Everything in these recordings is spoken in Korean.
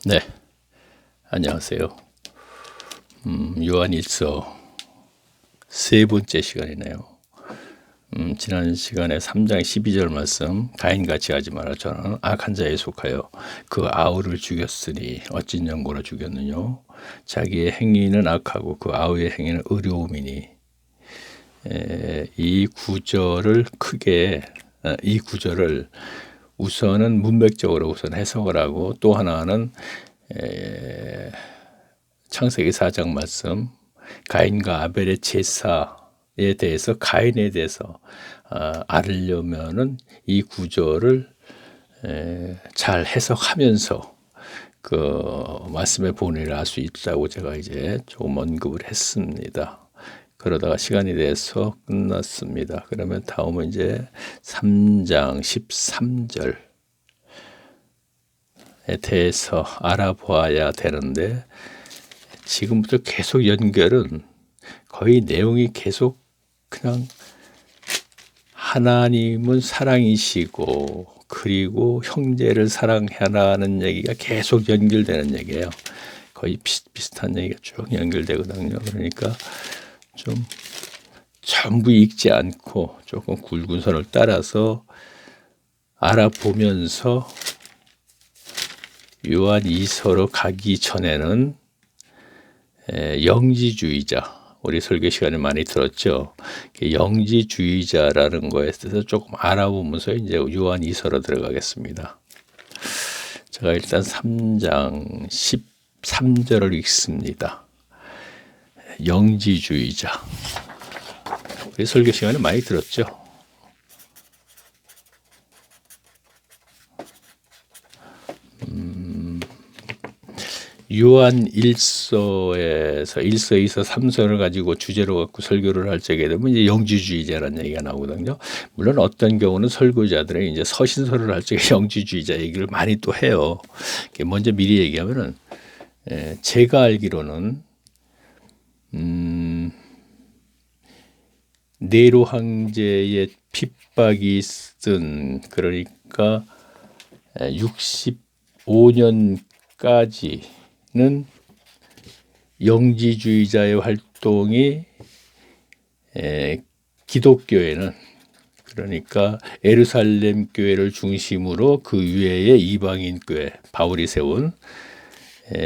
네, 안녕하세요. 요한일서 세 번째 시간이네요. 지난 시간에 3장 12절 말씀, 가인같이 하지 마라. 저는 악한 자에 속하여 그 아우를 죽였으니 어찐 연고로 죽였느냐. 자기의 행위는 악하고 그 아우의 행위는 의로움이니. 이 구절을 이 구절을 우선은 문맥적으로 우선 해석을 하고, 또 하나는 창세기 4장 말씀, 가인과 아벨의 제사에 대해서, 가인에 대해서 알으려면은 이 구절을 잘 해석하면서 그 말씀의 본의를 알 수 있다고 제가 이제 조금 언급을 했습니다. 그러다가 시간이 돼서 끝났습니다. 그러면 다음은 이제 3장 13절에 대해서 알아보아야 되는데, 지금부터 계속 연결은 거의 내용이 계속 그냥 하나님은 사랑이시고 그리고 형제를 사랑하라는 얘기가 계속 연결되는 얘기예요. 거의 비슷한 얘기가 쭉 연결되거든요. 그러니까 좀 전부 읽지 않고 조금 굵은 선을 따라서 알아보면서 요한 2서로 가기 전에는 영지주의자, 우리 설교 시간에 많이 들었죠. 영지주의자라는 거에 대해서 조금 알아보면서 이제 요한 2서로 들어가겠습니다. 제가 일단 3장 13절을 읽습니다. 영지주의자, 우리 설교 시간에 많이 들었죠. 요한 1서에서 1서, 2서, 3서를 가지고 주제로 갖고 설교를 할 적에 되면 이제 영지주의자라는 얘기가 나오거든요. 물론 어떤 경우는 설교자들은 이제 서신서를 할 적에 영지주의자 얘기를 많이 또 해요. 먼저 미리 얘기하면은, 제가 알기로는 네로 황제의 핍박이 있은, 그러니까 65년까지 는 영지주의자의 활동이 기독교회는, 그러니까 예루살렘 교회를 중심으로 그 위에 이방인 교회, 바울이 세운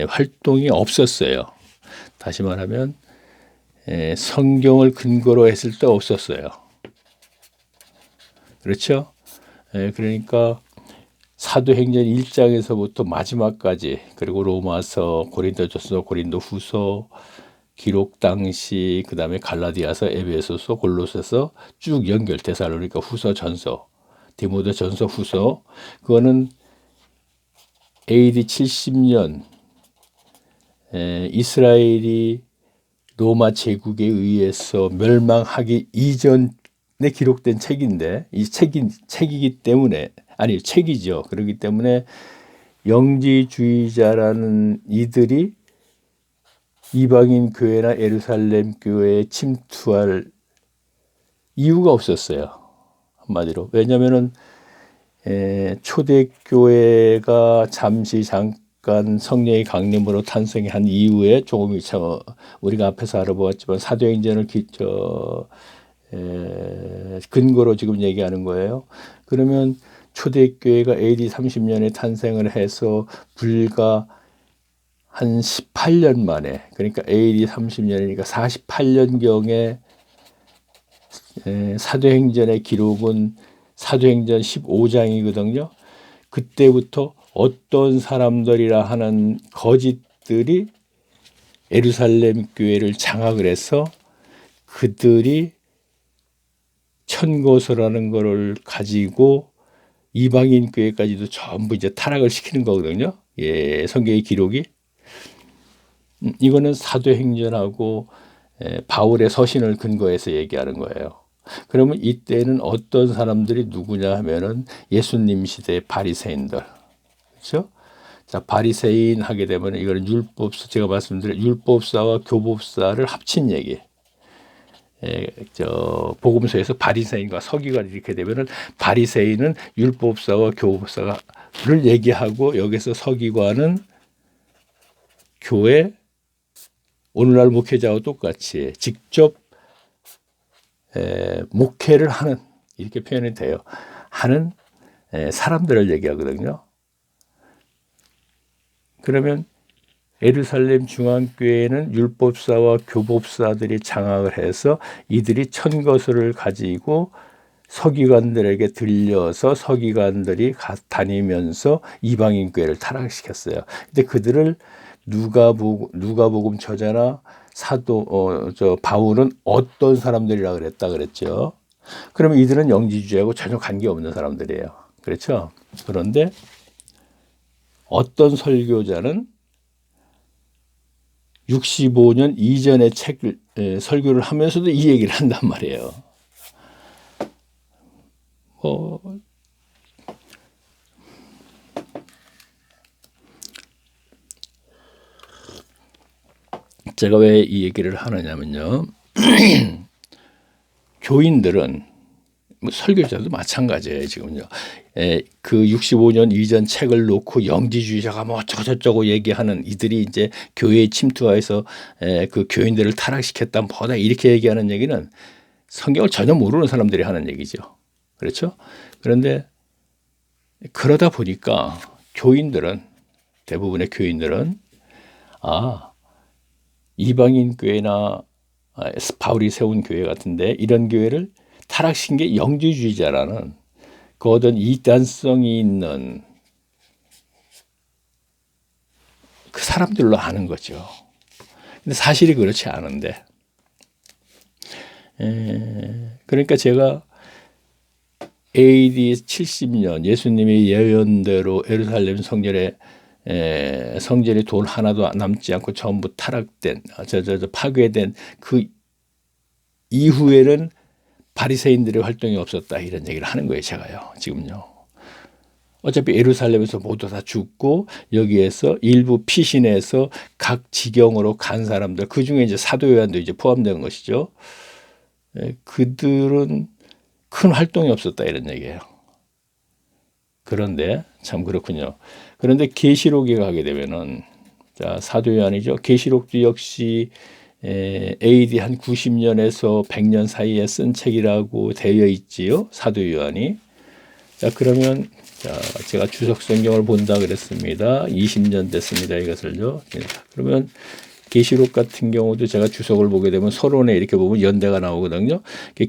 활동이 없었어요. 다시 말하면 성경을 근거로 했을 때 없었어요. 그렇죠? 그러니까 사도행전 1장에서부터 마지막까지, 그리고 로마서, 고린도전서, 고린도후서, 기록 당시, 그 다음에 갈라디아서, 에베소서, 골로새서 쭉 연결, 데살로니가 후서, 전서, 디모데전서, 후서, 그거는 AD 70년 이스라엘이 로마 제국에 의해서 멸망하기 이전에 기록된 책인데, 이 책이기 때문에, 아니 책이죠. 그렇기 때문에 영지주의자라는 이들이 이방인 교회나 예루살렘 교회에 침투할 이유가 없었어요. 한마디로. 왜냐하면은 초대교회가 잠깐 성령의 강림으로 탄생한 이후에, 조금 우리가 앞에서 알아보았지만 사도행전을 근거로 지금 얘기하는 거예요. 그러면 초대교회가 AD 30년에 탄생을 해서 불과 한 18년 만에, 그러니까 AD 30년이니까 48년경에 사도행전의 기록은 사도행전 15장이거든요. 그때부터 어떤 사람들이라 하는 거짓들이 예루살렘 교회를 장악을 해서 그들이 천고서라는 것을 가지고 이방인 교회까지도 전부 이제 타락을 시키는 거거든요. 성경의 기록이. 이거는 사도행전하고 바울의 서신을 근거해서 얘기하는 거예요. 그러면 이때는 어떤 사람들이 누구냐 하면은 예수님 시대의 바리새인들. 그렇죠? 자, 바리새인 하게 되면 이거는 율법사, 제가 말씀드린 율법사와 교법사를 합친 얘기. 복음서에서 바리새인과 서기관 이렇게 되면은, 바리새인은 율법사와 교법사를 얘기하고, 여기서 서기관은 교회 오늘날 목회자와 똑같이 직접 목회를 하는, 이렇게 표현이 돼요. 하는 사람들을 얘기하거든요. 그러면 예루살렘 중앙교회는 율법사와 교법사들이 장악을 해서 이들이 천거스를 가지고 서기관들에게 들려서 서기관들이 다니면서 이방인 교회를 타락시켰어요. 근데 그들을 누가복음 저자나 바울은 어떤 사람들이라 그랬죠. 그러면 이들은 영지주의하고 전혀 관계없는 사람들이에요. 그렇죠? 그런데 어떤 설교자는 65년 이전의 책을 설교를 하면서도 이 얘기를 한단 말이에요. 제가 왜 이 얘기를 하느냐면요. 교인들은 설교자도 마찬가지예요. 지금요. 그 65년 이전 책을 놓고 영지주의자가 뭐 어쩌고저쩌고 얘기하는 이들이 이제 교회에 침투해서 그 교인들을 타락시켰다 뭐다 이렇게 얘기하는 얘기는 성경을 전혀 모르는 사람들이 하는 얘기죠. 그렇죠? 그런데 그러다 보니까 교인들은, 대부분의 교인들은 이방인 교회나 바울이 세운 교회 같은데 이런 교회를 타락시킨 게 영지주의자라는 그 어떤 이단성이 있는 그 사람들로 아는 거죠. 근데 사실이 그렇지 않은데, 그러니까 제가 AD 70년 예수님의 예언대로 예루살렘 성전이 돈 하나도 남지 않고 전부 타락된, 파괴된 그 이후에는 바리새인들의 활동이 없었다 이런 얘기를 하는 거예요. 제가요. 지금요. 어차피 예루살렘에서 모두 다 죽고 여기에서 일부 피신해서 각 지경으로 간 사람들, 그중에 이제 사도 요한도 이제 포함된 것이죠. 그들은 큰 활동이 없었다 이런 얘기예요. 그런데 참 그렇군요. 그런데 계시록에 가게 되면은, 자, 사도 요한이죠. 계시록도 역시 AD 한 90년에서 100년 사이에 쓴 책이라고 되어 있지요. 사도 요한이. 자, 그러면 제가 주석 성경을 본다 그랬습니다. 20년 됐습니다. 이것을요. 그러면 계시록 같은 경우도 제가 주석을 보게 되면 서론에 이렇게 보면 연대가 나오거든요.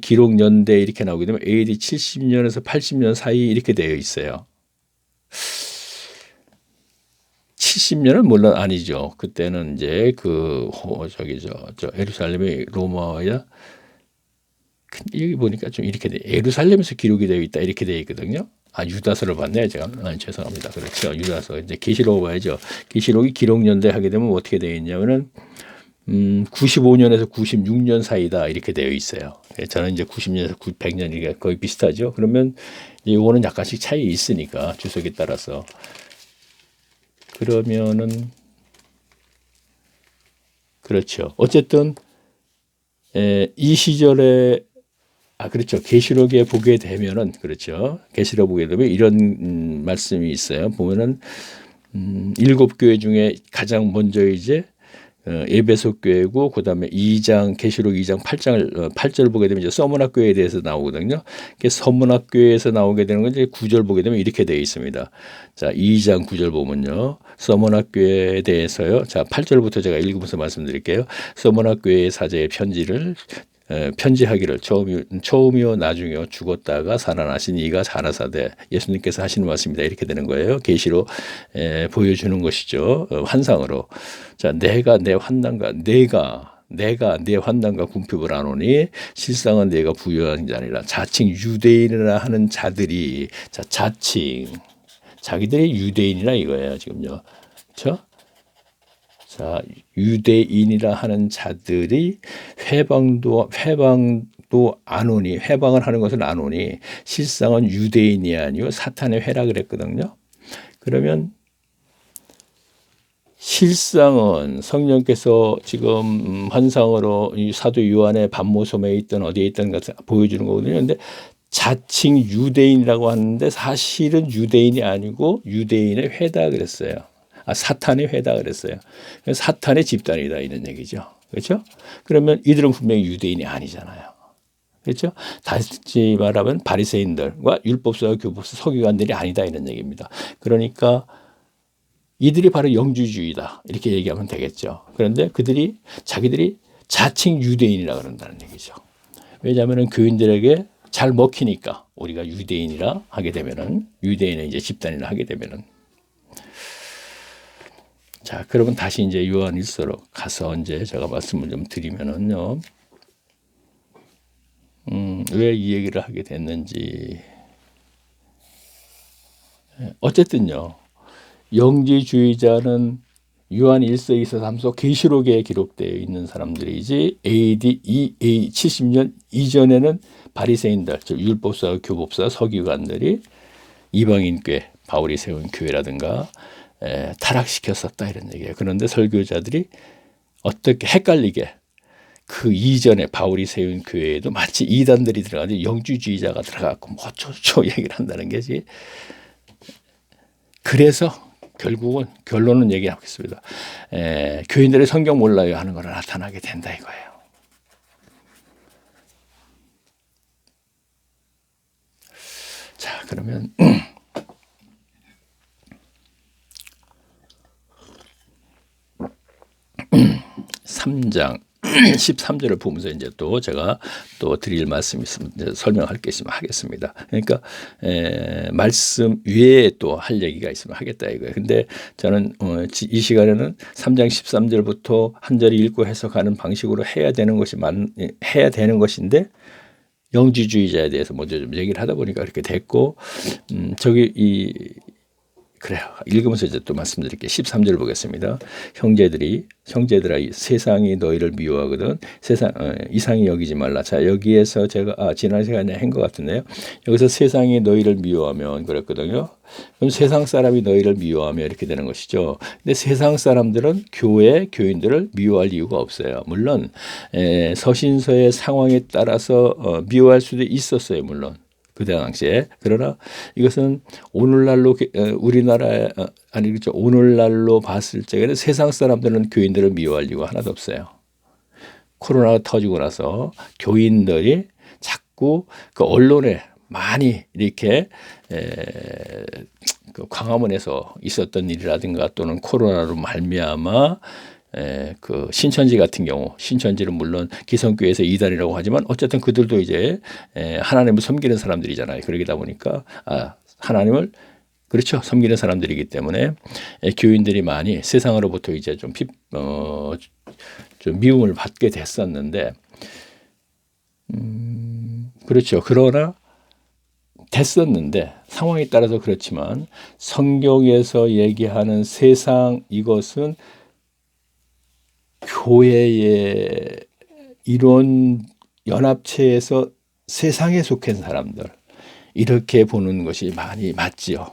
기록 연대 이렇게 나오게 되면 AD 70년에서 80년 사이 이렇게 되어 있어요. 70년은 물론 아니죠. 그때는 이제 예루살렘이 로마야. 여기 보니까 좀 이렇게 예루살렘에서 기록이 되어 있다 이렇게 되어 있거든요. 유다서를 봤네요. 제가. 죄송합니다. 그렇죠. 유다서. 이제 계시록 봐야죠. 계시록이 기록 연대 하게 되면 어떻게 되어 있냐면은 95년에서 96년 사이다 이렇게 되어 있어요. 저는 이제 90년에서 100년이니까 거의 비슷하죠. 그러면 이거는 약간씩 차이 있으니까 주석에 따라서. 그러면은 그렇죠. 어쨌든 이 시절에 그렇죠. 계시록에 보게 되면은 그렇죠. 계시록 보게 되면 이런 말씀이 있어요. 보면은 7교회 중에 가장 먼저 이제 에베소 교회고 그다음에 계시록 2장 8절 보게 되면 이제 서문학 교회에 대해서 나오거든요. 서문학 교회에서 나오게 되는 건 이제 9절 보게 되면 이렇게 되어 있습니다. 자, 2장 9절 보면요. 서문학 교회에 대해서요. 자, 8절부터 제가 읽으면서 말씀드릴게요. 서문학 교회의 사제의 편지를 편지하기를 처음이요 나중이요 죽었다가 살아나신 이가 가라사대 예수님께서 하시는 말씀입니다. 이렇게 되는 거예요. 계시로 보여주는 것이죠. 환상으로. 자, 내가 내 환난과 궁핍을 안오니 실상은 내가 부유한 게 아니라 자칭 유대인이라 하는 자들이, 자, 자칭 자기들이 유대인이라 이거예요. 지금요. 그렇죠? 자, 유대인이라 하는 자들이 회방도 안 오니, 회방을 하는 것을 안 오니 실상은 유대인이 아니요 사탄의 회라 그랬거든요. 그러면 실상은 성령께서 지금 환상으로 이 사도 요한의 반모섬에 있던 어디에 있던 것을 보여주는 거거든요. 그런데 자칭 유대인이라고 하는데 사실은 유대인이 아니고 유대인의 회다 그랬어요. 사탄의 회다 그랬어요. 사탄의 집단이다 이런 얘기죠. 그렇죠? 그러면 이들은 분명히 유대인이 아니잖아요. 그렇죠? 다시 말하면 바리새인들과 율법사와 교법사 서기관들이 아니다 이런 얘기입니다. 그러니까 이들이 바로 영주주의다 이렇게 얘기하면 되겠죠. 그런데 그들이 자기들이 자칭 유대인이라 그런다는 얘기죠. 왜냐하면 교인들에게 잘 먹히니까 우리가 유대인이라 하게 되면은 유대인의 이제 집단이라 하게 되면은 자 그러면 다시 이제 요한일서로 가서 이제 제가 말씀을 좀 드리면은요. 왜 이 얘기를 하게 됐는지 어쨌든요. 영지주의자는 요한 1서 2서 3서 계시록에 기록되어 있는 사람들이지 AD 70년 이전에는 바리새인들, 즉 율법사, 교법사, 서기관들이 이방인교회, 바울이 세운 교회라든가 타락시켰었다 이런 얘기예요. 그런데 설교자들이 어떻게 헷갈리게 그 이전에 바울이 세운 교회에도 마치 이단들이 들어가서 영주주의자가 들어가고 뭐 어쩌고 얘기를 한다는 게지. 그래서 결국은 결론은 얘기하겠습니다. 교인들이 성경 몰라요 하는 거로 나타나게 된다 이거예요. 자 그러면 3장 13절을 보면서 이제 또 제가 또 드릴 말씀이 있으면 설명할 게 있으면 하겠습니다. 그러니까 말씀 위에 또 할 얘기가 있으면 하겠다 이거예요. 근데 저는 이 시간에는 3장 13절부터 한 절이 읽고 해석하는 방식으로 해야 되는 것인데 영지주의자에 대해서 먼저 좀 얘기를 하다 보니까 그렇게 됐고 그래요. 읽으면서 이제 또 말씀드릴게요. 13절 보겠습니다. 형제들아 세상이 너희를 미워하거든 이상히 여기지 말라. 자 여기에서 제가 지난 시간에 한 것 같은데요. 여기서 세상이 너희를 미워하면 그랬거든요. 그럼 세상 사람이 너희를 미워하면 이렇게 되는 것이죠. 근데 세상 사람들은 교인들을 미워할 이유가 없어요. 물론 서신서의 상황에 따라서 미워할 수도 있었어요. 물론. 그때 당시에. 그러나 이것은 오늘날로 우리나라에 그렇죠. 오늘날로 봤을 적에는 세상 사람들은 교인들을 미워할 이유가 하나도 없어요. 코로나가 터지고 나서 교인들이 자꾸 그 언론에 많이 이렇게 그 광화문에서 있었던 일이라든가 또는 코로나로 말미암아 그 신천지 같은 경우 신천지는 물론 기성교회에서 이단이라고 하지만 어쨌든 그들도 이제 하나님을 섬기는 사람들이잖아요. 그러다 보니까 하나님을 그렇죠. 섬기는 사람들이기 때문에 교인들이 많이 세상으로부터 이제 좀 미움을 받게 됐었는데 그렇죠. 그러나 됐었는데 상황에 따라서 그렇지만 성경에서 얘기하는 세상 이것은 교회의 이론 연합체에서 세상에 속한 사람들 이렇게 보는 것이 많이 맞지요.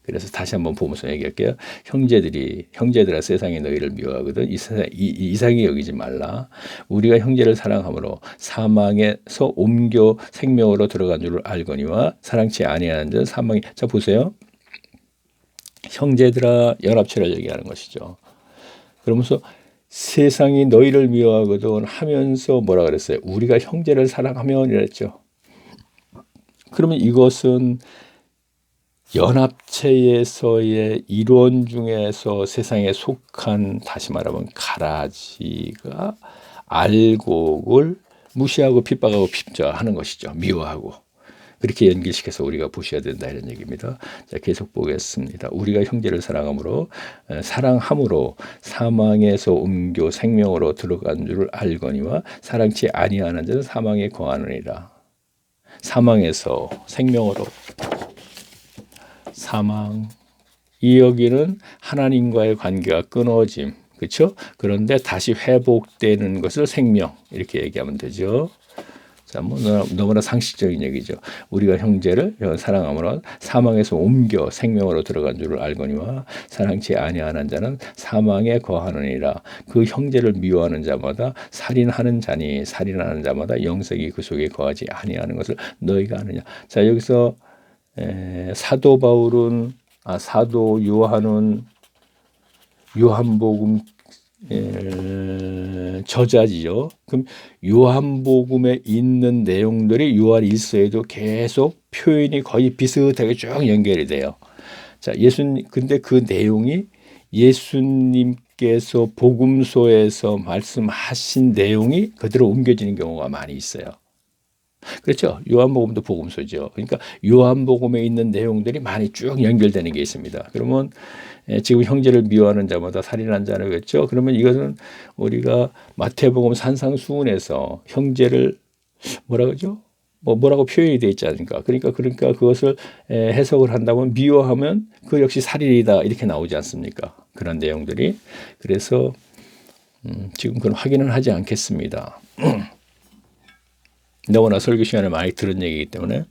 그래서 다시 한번 보면서 얘기할게요. 형제들아 세상에 너희를 미워하거든 이상히 여기지 말라. 우리가 형제를 사랑함으로 사망에서 옮겨 생명으로 들어간 줄을 알거니와 사랑치 아니하는 자는 사망이. 자 보세요. 형제들아 연합체를 얘기하는 것이죠. 그러면서 세상이 너희를 미워하거든 하면서 뭐라 그랬어요? 우리가 형제를 사랑하면 이랬죠. 그러면 이것은 연합체에서의 이론 중에서 세상에 속한 다시 말하면 가라지가 알곡을 무시하고 핍박하고 핍자하는 것이죠. 미워하고. 그렇게 연결시켜서 우리가 보셔야 된다 이런 얘기입니다. 자, 계속 보겠습니다. 우리가 형제를 사랑함으로 사망에서 옮겨 생명으로 들어간 줄을 알거니와 사랑치 아니하는 자는 사망에 거하느니라. 사망에서 생명으로 사망 이 여기는 하나님과의 관계가 끊어짐 그렇죠? 그런데 다시 회복되는 것을 생명 이렇게 얘기하면 되죠. 자, 뭐 너무나 상식적인 얘기죠. 우리가 형제를 사랑함으로 사망에서 옮겨 생명으로 들어간 줄을 알거니와 사랑치 아니하는 자는 사망에 거하느니라. 그 형제를 미워하는 자마다 살인하는 자니 살인하는 자마다 영생이 그 속에 거하지 아니하는 것을 너희가 아느냐. 자, 여기서 사도 요한은 요한복음 저자지요. 그럼 요한복음에 있는 내용들이 요한 1서에도 계속 표현이 거의 비슷하게 쭉 연결이 돼요. 자, 근데 그 내용이 예수님께서 복음서에서 말씀하신 내용이 그대로 옮겨지는 경우가 많이 있어요. 그렇죠? 요한복음도 복음서죠. 그러니까 요한복음에 있는 내용들이 많이 쭉 연결되는 게 있습니다. 그러면 지금 형제를 미워하는 자마다 살인한 자는 그랬죠. 그러면 이것은 우리가 마태복음 산상수훈에서 형제를 뭐라 그러죠? 뭐라고 표현이 되어 있지 않습니까? 그러니까 그것을 해석을 한다면 미워하면 그 역시 살인이다 이렇게 나오지 않습니까? 그런 내용들이. 그래서 지금 그건 확인은 하지 않겠습니다. 너무나 설교 시간에 많이 들은 얘기이기 때문에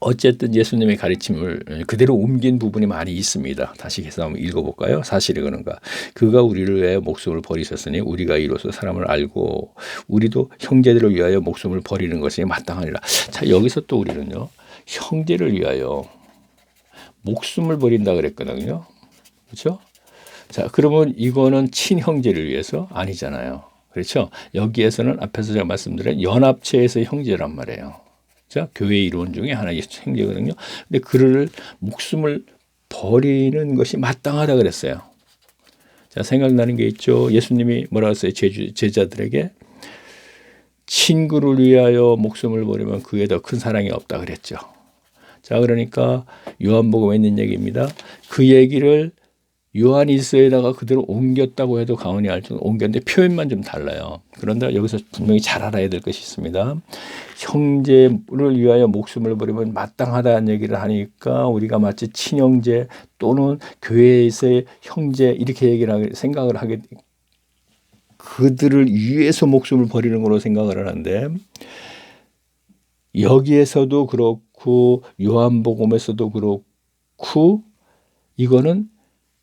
어쨌든 예수님의 가르침을 그대로 옮긴 부분이 많이 있습니다. 다시 해서 한번 읽어볼까요? 사실이 그런가? 그가 우리를 위하여 목숨을 버리셨으니 우리가 이로써 사람을 알고 우리도 형제들을 위하여 목숨을 버리는 것이 마땅하니라. 자, 여기서 또 우리는요, 형제를 위하여 목숨을 버린다 그랬거든요. 그렇죠? 자, 그러면 이거는 친형제를 위해서 아니잖아요. 그렇죠? 여기에서는 앞에서 제가 말씀드린 연합체에서 형제란 말이에요. 자, 교회 이론 중에 하나의 형제거든요. 근데 그를 목숨을 버리는 것이 마땅하다 그랬어요. 자, 생각나는 게 있죠. 예수님이 뭐라고 했어요? 제자들에게 친구를 위하여 목숨을 버리면 그에 더 큰 사랑이 없다 그랬죠. 자, 그러니까 요한복음에 있는 얘기입니다. 그 얘기를 요한 1서에다가 그대로 옮겼다고 해도 과언이 알 정도로 옮겼는데 표현만 좀 달라요. 그런데 여기서 분명히 잘 알아야 될 것이 있습니다. 형제를 위하여 목숨을 버리면 마땅하다는 얘기를 하니까 우리가 마치 친형제 또는 교회에서의 형제 이렇게 생각을 하게 그들을 위해서 목숨을 버리는 걸로 생각을 하는데 여기에서도 그렇고 요한복음에서도 그렇고 이거는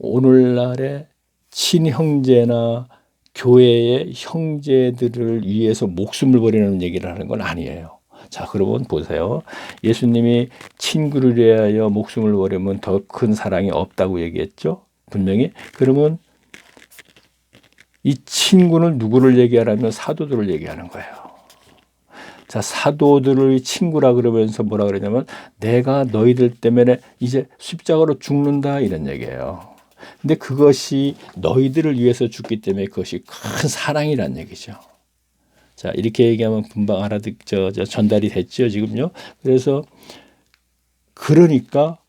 오늘날의 친형제나 교회의 형제들을 위해서 목숨을 버리는 얘기를 하는 건 아니에요. 자, 그러면 보세요. 예수님이 친구를 위하여 목숨을 버리면 더 큰 사랑이 없다고 얘기했죠. 분명히. 그러면 이 친구는 누구를 얘기하라면 사도들을 얘기하는 거예요. 자, 사도들의 친구라 그러면서 뭐라 그러냐면 내가 너희들 때문에 이제 십자가로 죽는다 이런 얘기예요. 근데 그것이 너희들을 위해서 죽기 때문에 그것이 큰 사랑이란 얘기죠. 자, 이렇게 얘기하면 금방 전달이 됐죠, 지금요. 그래서 그러니까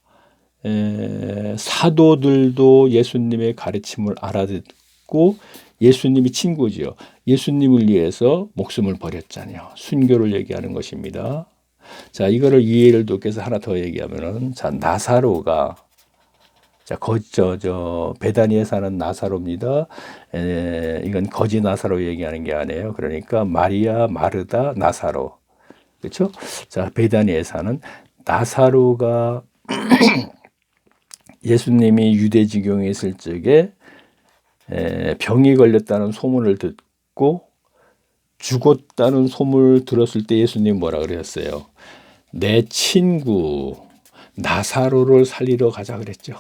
사도들도 예수님의 가르침을 알아듣고 예수님이 친구지요. 예수님을 위해서 목숨을 버렸잖아요. 순교를 얘기하는 것입니다. 자, 이거를 이해를 돕기 위해서 하나 더 얘기하면은 자, 나사로가 자, 베다니에 사는 나사로입니다. 이건 거지 나사로 얘기하는 게 아니에요. 그러니까 마리아, 마르다, 나사로. 그렇죠? 자, 베다니에 사는 나사로가 예수님이 유대지경에 있을 적에 병이 걸렸다는 소문을 듣고 죽었다는 소문을 들었을 때 예수님이 뭐라 그랬어요? 내 친구 나사로를 살리러 가자 그랬죠.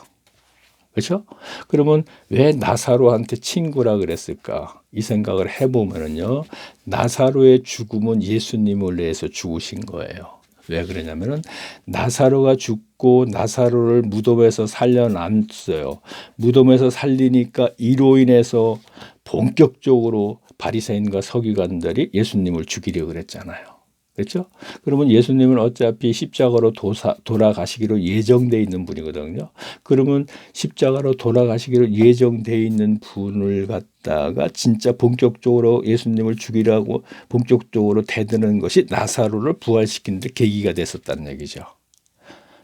그렇죠? 그러면 왜 나사로한테 친구라 그랬을까? 이 생각을 해보면은요, 나사로의 죽음은 예수님을 위해서 죽으신 거예요. 왜 그러냐면은 나사로가 죽고 나사로를 무덤에서 살려놨어요. 무덤에서 살리니까 이로 인해서 본격적으로 바리새인과 서기관들이 예수님을 죽이려고 그랬잖아요. 그렇죠? 그러면 예수님은 어차피 십자가로 돌아가시기로 예정되어 있는 분이거든요. 그러면 십자가로 돌아가시기로 예정되어 있는 분을 갖다가 진짜 본격적으로 예수님을 죽이라고 본격적으로 대드는 것이 나사로를 부활시키는 데 계기가 됐었다는 얘기죠.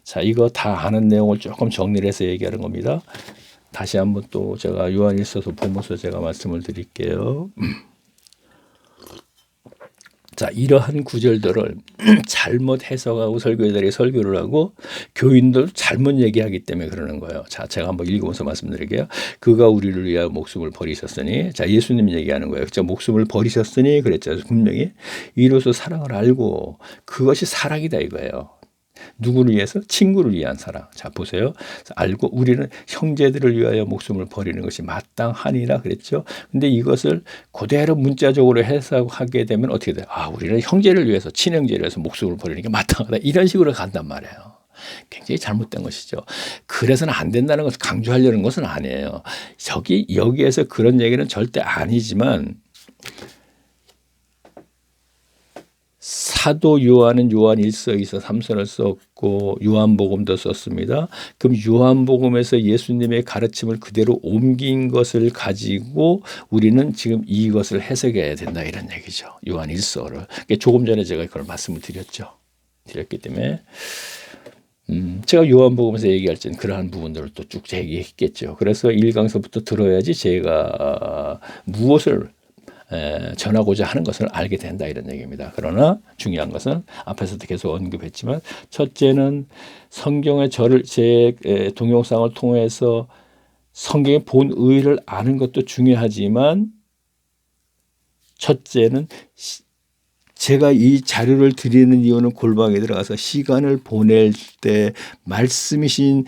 자, 이거 다 아는 내용을 조금 정리를 해서 얘기하는 겁니다. 다시 한번 또 제가 요한일서서 보면서 제가 말씀을 드릴게요. 자, 이러한 구절들을 잘못 해석하고 설교자들이 설교를 하고 교인들 잘못 얘기하기 때문에 그러는 거예요. 자, 제가 한번 읽으면서 말씀드릴게요. 그가 우리를 위하여 목숨을 버리셨으니, 자, 예수님 얘기하는 거예요. 자, 목숨을 버리셨으니 그랬잖아요. 분명히 이로써 사랑을 알고 그것이 사랑이다 이거예요. 누구를 위해서? 친구를 위한 사랑. 자, 보세요. 알고 우리는 형제들을 위하여 목숨을 버리는 것이 마땅하니라 그랬죠. 근데 이것을 그대로 문자적으로 해석하게 되면 어떻게 돼요? 아, 우리는 형제를 위해서, 친형제를 위해서 목숨을 버리는 게 마땅하다. 이런 식으로 간단 말이에요. 굉장히 잘못된 것이죠. 그래서는 안 된다는 것을 강조하려는 것은 아니에요. 여기에서 그런 얘기는 절대 아니지만, 사도 요한은 요한 1서, 2서, 3서를 썼고 요한복음도 썼습니다. 그럼 요한복음에서 예수님의 가르침을 그대로 옮긴 것을 가지고 우리는 지금 이것을 해석해야 된다 이런 얘기죠. 요한 1서를. 조금 전에 제가 그걸 말씀을 드렸기 때문에 제가 요한복음에서 얘기할 때는 그러한 부분들을 또 쭉 얘기했겠죠. 그래서 1강서부터 들어야지 제가 무엇을 전하고자 하는 것을 알게 된다 이런 얘기입니다. 그러나 중요한 것은 앞에서도 계속 언급했지만, 첫째는 성경의 제 동영상을 통해서 성경의 본의를 아는 것도 중요하지만, 첫째는 제가 이 자료를 드리는 이유는 골방에 들어가서 시간을 보낼 때 말씀이신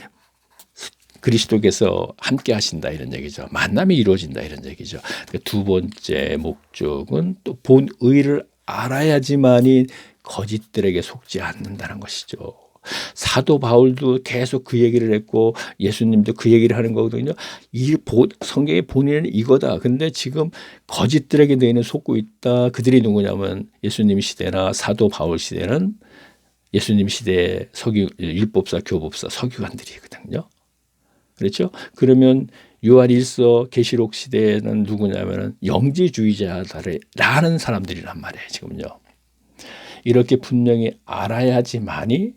그리스도께서 함께 하신다 이런 얘기죠. 만남이 이루어진다 이런 얘기죠. 두 번째 목적은 또 본의를 알아야지만이 거짓들에게 속지 않는다는 것이죠. 사도 바울도 계속 그 얘기를 했고 예수님도 그 얘기를 하는 거거든요. 이 성경의 본의는 이거다. 근데 지금 거짓들에게 너희는 속고 있다. 그들이 누구냐면 예수님 시대나 사도 바울 시대는 예수님 시대의 율법사, 교법사, 서기관들이거든요. 그렇죠? 그러면 요한 1서 계시록 시대에는 누구냐면은 영지주의자라는 사람들이란 말이에요, 지금요. 이렇게 분명히 알아야지만이,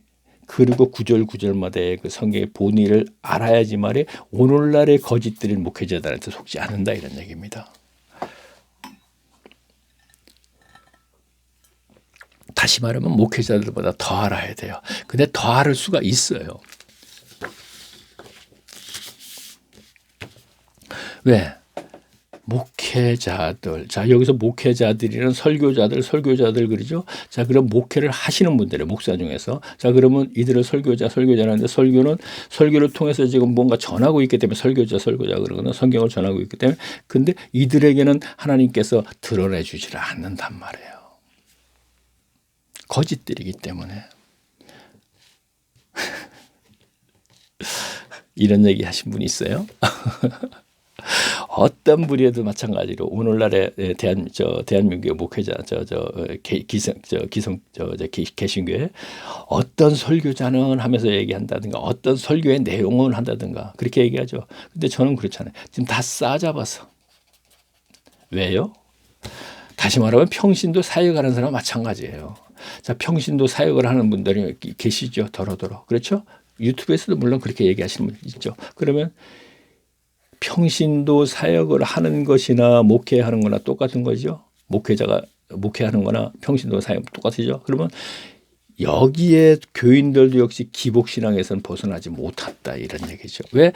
그리고 구절구절마다의 그 성경의 본의를 알아야지만이 오늘날의 거짓들인 목회자들한테 속지 않는다 이런 얘기입니다. 다시 말하면 목회자들보다 더 알아야 돼요. 근데 더 알을 수가 있어요. 왜? 목회자들. 자, 여기서 목회자들이란 설교자들 그러죠? 자, 그럼 목회를 하시는 분들의 목사 중에서. 자, 그러면 이들을 설교자라는데, 설교를 통해서 지금 뭔가 전하고 있기 때문에 설교자 그러거나 성경을 전하고 있기 때문에, 근데 이들에게는 하나님께서 드러내 주지를 않는단 말이에요. 거짓들이기 때문에. 이런 얘기 하신 분 있어요? 어떤 분이라도 마찬가지로 오늘날의 대한민국의 목회자, 개신교회 어떤 설교자는 하면서 얘기한다든가 어떤 설교의 내용을 한다든가 그렇게 얘기하죠. 근데 저는 그렇잖아요. 지금 다 싸잡아서. 왜요? 다시 말하면 평신도 사역하는 사람 마찬가지예요. 자, 평신도 사역을 하는 분들이 계시죠. 더러더러. 그렇죠? 유튜브에서도 물론 그렇게 얘기하시는 분 있죠. 그러면 평신도 사역을 하는 것이나 목회하는 거나 똑같은 거죠. 목회자가 목회하는 거나 평신도 사역 똑같으죠. 그러면 여기에 교인들도 역시 기복신앙에서는 벗어나지 못한다 이런 얘기죠. 왜?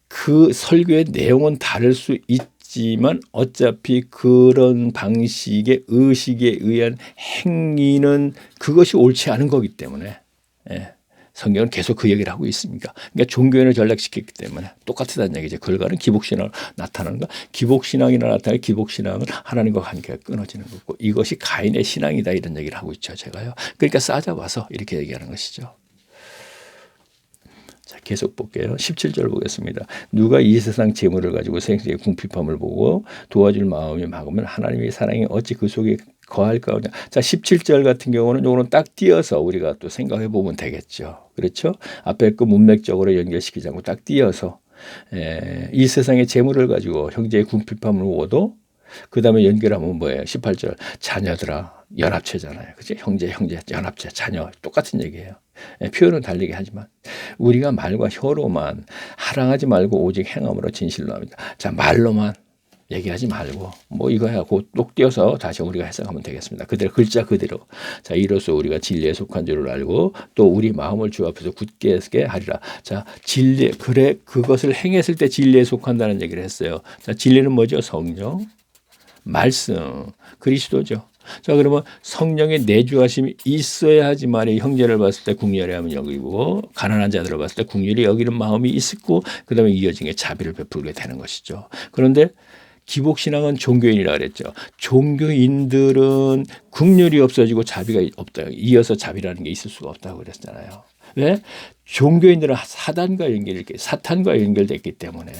그 설교의 내용은 다를 수 있지만 어차피 그런 방식의 의식에 의한 행위는 그것이 옳지 않은 거기 때문에 성경은 계속 그 얘기를 하고 있습니까? 그러니까 종교인을 전락시켰기 때문에 똑같다는 얘기죠. 결과는 기복신앙을 나타나는 거. 기복신앙이나 나타나는 기복신앙은 하나님과 관계가 끊어지는 거고 이것이 가인의 신앙이다 이런 얘기를 하고 있죠. 제가요. 그러니까 싸잡아서 이렇게 얘기하는 것이죠. 자, 계속 볼게요. 17절 보겠습니다. 누가 이 세상 재물을 가지고 생생의 궁핍함을 보고 도와줄 마음이 막으면 하나님의 사랑이 어찌 그 속에 거할까? 자, 17절 같은 경우는 요거는 딱 띄어서 우리가 또 생각해 보면 되겠죠. 그렇죠? 앞에 그 문맥적으로 연결시키지 않고 딱 띄어서 이 세상의 재물을 가지고 형제의 궁핍함을 보고도 그 다음에 연결하면 뭐예요? 18절 자녀들아 연합체잖아요. 그죠? 형제 연합체 자녀 똑같은 얘기예요. 표현은 다르게 하지만 우리가 말과 혀로만 하랑하지 말고 오직 행함으로 진실로 합니다. 자, 말로만 얘기하지 말고 뭐 이거야 꼭 띄어서 다시 우리가 해석하면 되겠습니다. 그대로 글자 그대로. 자, 이로써 우리가 진리에 속한 줄을 알고 또 우리 마음을 주 앞에서 굳게 하리라. 자, 진리 그래 그것을 행했을 때 진리에 속한다는 얘기를 했어요. 자, 진리는 뭐죠? 성령, 말씀, 그리스도죠. 자, 그러면 성령의 내주하심이 있어야지만 형제를 봤을 때 궁휼히 하면 여기고 가난한 자들을 봤을 때 궁휼히 여기는 마음이 있고 그다음에 이어진 게 자비를 베풀게 되는 것이죠. 그런데 기복신앙은 종교인이라 그랬죠. 종교인들은 긍휼이 없어지고 자비가 없다. 이어서 자비라는 게 있을 수가 없다고 그랬잖아요. 왜? 종교인들은 사탄과 연결됐기 때문에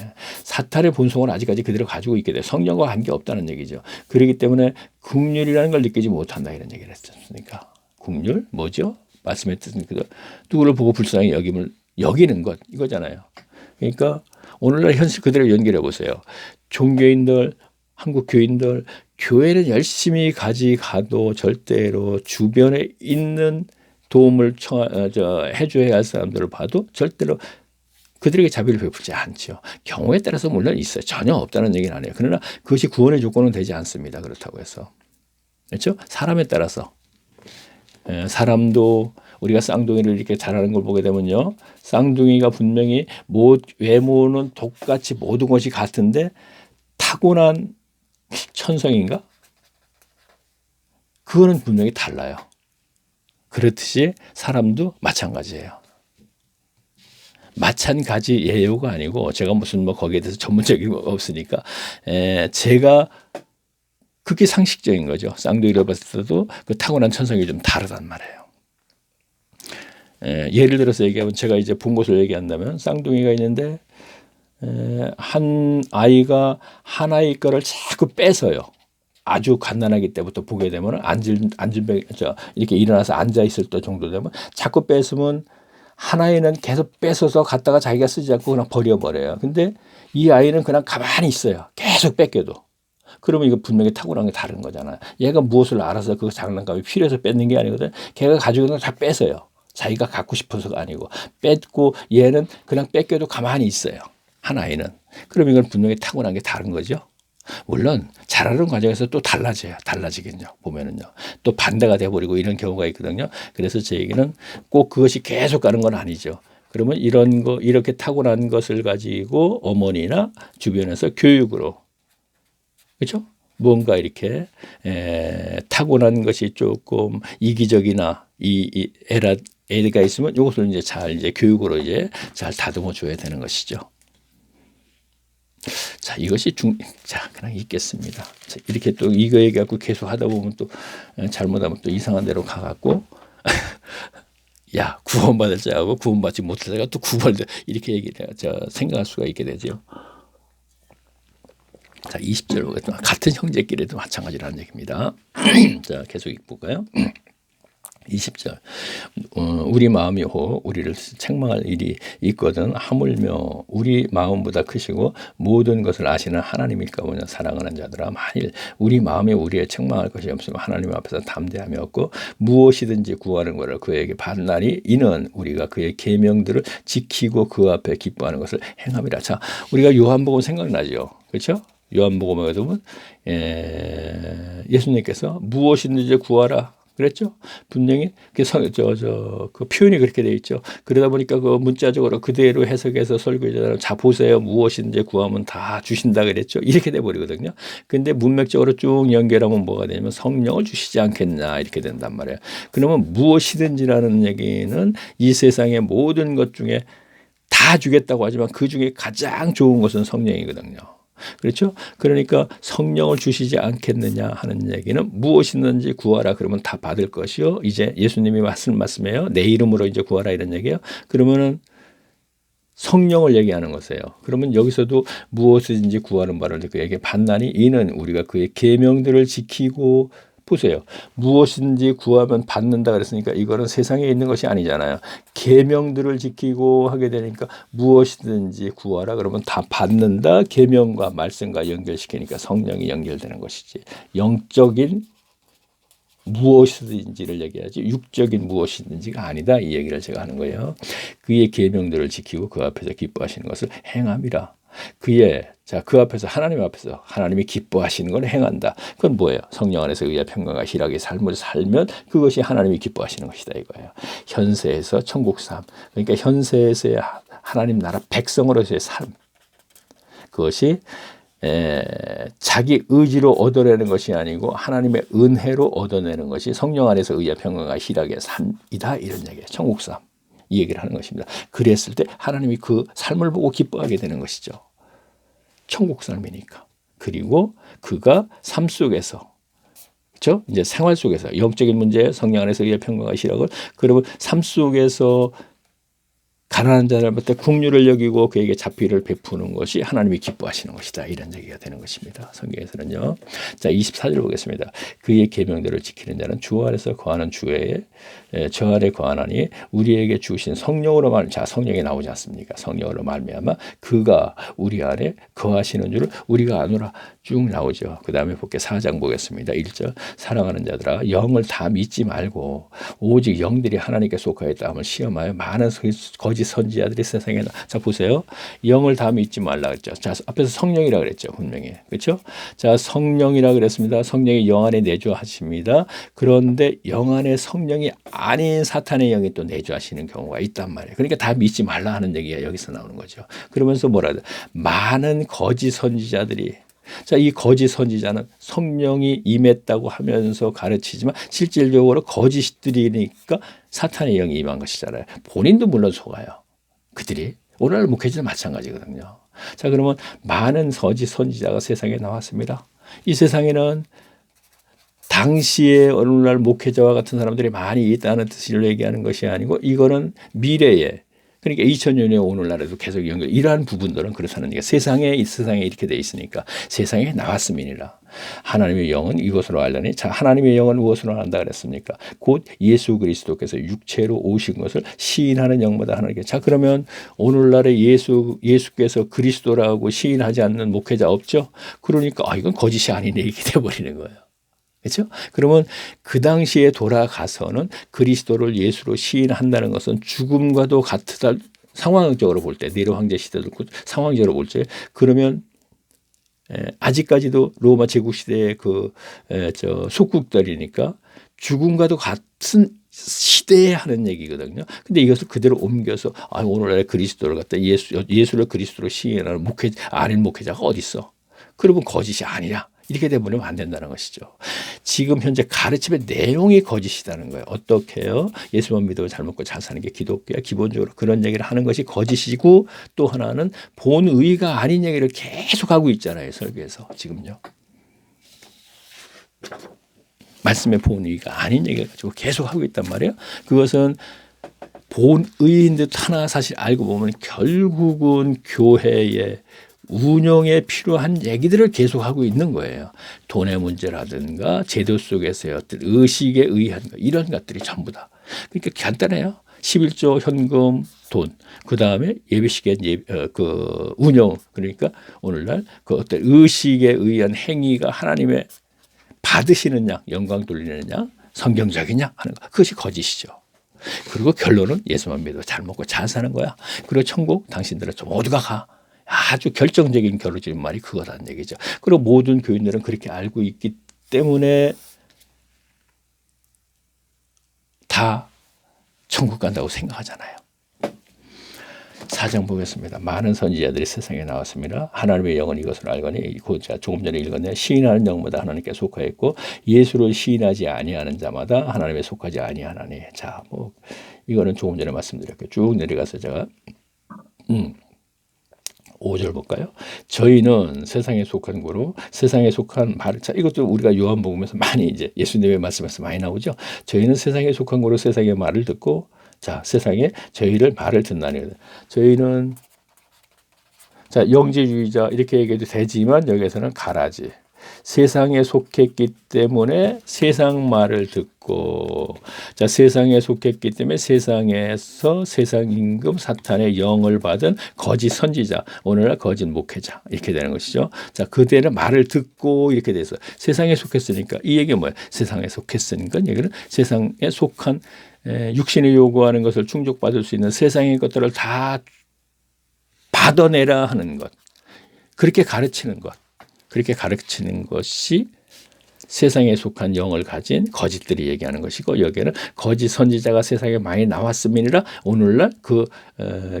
사탄의 본성을 아직까지 그대로 가지고 있게 돼. 성령과 관계 없다는 얘기죠. 그렇기 때문에 긍휼이라는 걸 느끼지 못한다 이런 얘기를 했었으니까. 긍휼 뭐죠? 말씀에 뜻은 누구를 보고 불쌍히 여기는 것 이거잖아요. 그러니까 오늘날 현실 그대로 연결해 보세요. 종교인들, 한국 교인들, 교회는 열심히 가도 절대로 주변에 있는 도움을 해줘야 할 사람들을 봐도 절대로 그들에게 자비를 베풀지 않죠. 경우에 따라서 물론 있어요. 전혀 없다는 얘기는 아니에요. 그러나 그것이 구원의 조건은 되지 않습니다. 그렇다고 해서. 그렇죠? 사람에 따라서. 사람도 우리가 쌍둥이를 이렇게 잘하는 걸 보게 되면요. 쌍둥이가 분명히 외모는 똑같이 모든 것이 같은데 타고난 천성인가? 그거는 분명히 달라요. 그렇듯이 사람도 마찬가지예요. 마찬가지 예요가 아니고 제가 무슨 거기에 대해서 전문적인 거 없으니까 제가 그게 상식적인 거죠. 쌍둥이를 봤을 때도 그 타고난 천성이 좀 다르단 말이에요. 예를 들어서 얘기하면 제가 이제 본 것을 얘기한다면 쌍둥이가 있는데 한 아이가 한 아이 거를 자꾸 뺏어요. 아주 갓난아기 때부터 보게 되면 이렇게 일어나서 앉아 있을 때 정도 되면 자꾸 뺏으면 한 아이는 계속 뺏어서 갖다가 자기가 쓰지 않고 그냥 버려버려요. 근데 이 아이는 그냥 가만히 있어요. 계속 뺏겨도. 그러면 이거 분명히 타고난 게 다른 거잖아요. 얘가 무엇을 알아서 그 장난감이 필요해서 뺏는 게 아니거든. 걔가 가지고 있는 걸 다 뺏어요. 자기가 갖고 싶어서가 아니고 뺏고 얘는 그냥 뺏겨도 가만히 있어요. 한 아이는. 그럼 이건 분명히 타고난 게 다른 거죠. 물론 자라는 과정에서 또 달라지겠죠. 보면은요. 또 반대가 돼버리고 이런 경우가 있거든요. 그래서 제 얘기는 꼭 그것이 계속 가는 건 아니죠. 그러면 이렇게 타고난 것을 가지고 어머니나 주변에서 교육으로 그렇죠? 뭔가 이렇게 타고난 것이 조금 이기적이나 애가 있으면 이것을 이제 교육으로 잘 다듬어 줘야 되는 것이죠. 자, 이것이 그냥 있겠습니다. 자, 이렇게 또 이거 얘기하고 계속 하다 보면 또 잘못하면 또 이상한 데로 가갖고 야, 구원받을 자하고 구원받지 못할 자가 또 이렇게 생각할 수가 있게 되죠. 자, 20절 보겠습니다. 같은 형제끼리도 마찬가지라는 얘기입니다. 자, 계속 볼까요? 20절 우리 마음이 우리를 책망할 일이 있거든 하물며 우리 마음보다 크시고 모든 것을 아시는 하나님일까 보냐. 사랑하는 자들아, 만일 우리 마음에 우리의 책망할 것이 없으면 하나님 앞에서 담대함이 없고 무엇이든지 구하는 것을 그에게 받나니 이는 우리가 그의 계명들을 지키고 그 앞에 기뻐하는 것을 행함이라. 자, 우리가 요한복음 생각나죠. 그렇죠? 요한복음에 보면 예수님께서 무엇이든지 구하라 그랬죠? 분명히 그 표현이 그렇게 돼 있죠. 그러다 보니까 그 문자적으로 그대로 해석해서 설교자는 자 보세요. 무엇이든지 구하면 다 주신다 그랬죠. 이렇게 돼 버리거든요. 근데 문맥적으로 쭉 연결하면 뭐가 되냐면 성령을 주시지 않겠냐 이렇게 된단 말이에요. 그러면 무엇이든지라는 얘기는 이 세상의 모든 것 중에 다 주겠다고 하지만 그 중에 가장 좋은 것은 성령이거든요. 그렇죠? 그러니까 성령을 주시지 않겠느냐 하는 얘기는 무엇이든지 구하라 그러면 다 받을 것이요. 이제 예수님이 말씀해요. 내 이름으로 이제 구하라 이런 얘기예요. 그러면은 성령을 얘기하는 것이에요. 그러면 여기서도 무엇이든지 구하는 바를 그에게 받나니 이는 우리가 그의 계명들을 지키고 보세요. 무엇이든지 구하면 받는다 그랬으니까 이거는 세상에 있는 것이 아니잖아요. 계명들을 지키고 하게 되니까 무엇이든지 구하라 그러면 다 받는다. 계명과 말씀과 연결시키니까 성령이 연결되는 것이지. 영적인 무엇이든지를 얘기하지 육적인 무엇이든지가 아니다. 이 얘기를 제가 하는 거예요. 그의 계명들을 지키고 그 앞에서 기뻐하시는 것을 행함이라. 그 앞에서 하나님 앞에서 하나님이 기뻐하시는 걸 행한다. 그건 뭐예요? 성령 안에서 의와 평강과 희락의 삶을 살면 그것이 하나님이 기뻐하시는 것이다 이거예요. 현세에서 천국 삶. 그러니까 현세에서의 하나님 나라 백성으로서의 삶. 그것이 자기 의지로 얻어내는 것이 아니고 하나님의 은혜로 얻어내는 것이 성령 안에서 의와 평강과 희락의 삶이다, 이런 얘기예요. 천국 삶, 이 얘기를 하는 것입니다. 그랬을 때 하나님이 그 삶을 보고 기뻐하게 되는 것이죠. 천국 삶이니까. 그리고 그가 삶 속에서, 그렇죠? 이제 생활 속에서 영적인 문제, 성령 안에서 의와 평강과 희락을, 그러면 삶 속에서 가난한 자들한테 긍휼을 여기고 그에게 자비를 베푸는 것이 하나님이 기뻐하시는 것이다, 이런 얘기가 되는 것입니다. 성경에서는요. 자, 24절 보겠습니다. 그의 계명들을 지키는 자는 주 안에서 거하는 주에 저 안에 거하나니 우리에게 주신 성령으로 자, 성령이 나오지 않습니까? 성령으로 말미암아 그가 우리 안에 거하시는 줄을 우리가 아노라, 쭉 나오죠. 그 다음에 볼게 4장 보겠습니다. 1절, 사랑하는 자들아 영을 다 믿지 말고 오직 영들이 하나님께 속하였다 함을 시험하여 많은 거짓 선지자들이 세상에 자, 보세요. 영을 다 믿지 말라 그랬죠. 자, 앞에서 성령이라 그랬죠. 분명히. 그렇죠? 자, 성령이라 그랬습니다. 성령이 영 안에 내주하십니다. 그런데 영 안에 성령이 아닌 사탄의 영이 또 내주하시는 경우가 있단 말이에요. 그러니까 다 믿지 말라 하는 얘기가 여기서 나오는 거죠. 그러면서 뭐라 해야 돼? 많은 거짓 선지자들이, 자, 이 거짓 선지자는 성령이 임했다고 하면서 가르치지만 실질적으로 거짓들이니까 사탄의 영이 임한 것이잖아요. 본인도 물론 속아요. 그들이. 오늘날 목회자도 마찬가지거든요. 자, 그러면 많은 거짓 선지자가 세상에 나왔습니다. 이 세상에는 당시에 오늘날 목회자와 같은 사람들이 많이 있다는 뜻을 얘기하는 것이 아니고, 이거는 미래에, 그러니까 2000년에 오늘날에도 계속 연결, 이러한 부분들은 그렇다는 얘기가, 세상에 이렇게 돼 있으니까 세상에 나왔음이니라. 하나님의 영은 이것으로 알려니, 자, 하나님의 영은 무엇으로 안다 그랬습니까? 곧 예수 그리스도께서 육체로 오신 것을 시인하는 영마다 하나님께. 자, 그러면 오늘날에 예수께서 그리스도라고 시인하지 않는 목회자 없죠? 그러니까 이건 거짓이 아니네, 이렇게 돼버리는 거예요. 그렇죠? 그러면 그 당시에 돌아가서는 그리스도를 예수로 시인한다는 것은 죽음과도 같다, 상황적으로 볼 때, 네로 황제 시대도 상황적으로 볼 때, 그러면 아직까지도 로마 제국 시대의 속국들이니까 죽음과도 같은 시대에 하는 얘기거든요. 근데 이것을 그대로 옮겨서 오늘날 그리스도를 갖다 예수를 그리스도로 시인하는 아닌 목회자가 어디 있어? 그러면 거짓이 아니냐, 이렇게 되버리면 안 된다는 것이죠. 지금 현재 가르침의 내용이 거짓이라는 거예요. 어떻게 해요? 예수만 믿고 잘 먹고 잘 사는 게 기독교야. 기본적으로 그런 얘기를 하는 것이 거짓이고, 또 하나는 본의가 아닌 얘기를 계속 하고 있잖아요. 설교에서 지금요. 말씀의 본의가 아닌 얘기를 가지고 계속 하고 있단 말이에요. 그것은 본의인 듯 하나 사실 알고 보면 결국은 교회의 운영에 필요한 얘기들을 계속하고 있는 거예요. 돈의 문제라든가 제도 속에서의 어떤 의식에 의한 것, 이런 것들이 전부 다. 그러니까 간단해요. 11조 현금, 돈, 그 다음에 예비시계 운영, 그러니까 오늘날 그 어떤 의식에 의한 행위가 하나님의 받으시느냐, 영광 돌리느냐, 성경적이냐 하는 것, 그것이 거짓이죠. 그리고 결론은 예수만 믿어 잘 먹고 잘 사는 거야. 그리고 천국 당신들은 모두가 가. 아주 결정적인 결론적인 말이 그거라는 얘기죠. 그리고 모든 교인들은 그렇게 알고 있기 때문에 다 천국 간다고 생각하잖아요. 4장 보겠습니다. 많은 선지자들이 세상에 나왔습니다. 하나님의 영은 이것을 알거니, 제가 조금 전에 읽었네요. 시인하는 영마다 하나님께 속하였고 예수를 시인하지 아니하는 자마다 하나님에 속하지 아니하나니. 자, 이거는 조금 전에 말씀드렸고요. 쭉 내려가서 제가 5절 볼까요? 저희는 세상에 속한 거로, 세상에 속한 말, 자, 이것도 우리가 요한복음에서 많이 이제 예수님의 말씀에서 많이 나오죠. 저희는 세상에 속한 거로 세상의 말을 듣고, 자, 세상에 저희를 말을 듣나니. 저희는, 자, 영지주의자 이렇게 얘기해도 되지만 여기에서는 가라지. 세상에 속했기 때문에 세상 말을 듣고, 자, 세상에 속했기 때문에 세상에서 세상 임금 사탄의 영을 받은 거짓 선지자, 오늘날 거짓 목회자, 이렇게 되는 것이죠. 자, 그들의 말을 듣고 이렇게 돼서 세상에 속했으니까, 이 얘기가 뭐예요? 세상에 속했으니까 얘기는 세상에 속한 육신이 요구하는 것을 충족받을 수 있는 세상의 것들을 다 받아내라 하는 것, 그렇게 가르치는 것, 그렇게 가르치는 것이 세상에 속한 영을 가진 거짓들이 얘기하는 것이고, 여기에는 거짓 선지자가 세상에 많이 나왔음이니라 오늘날 그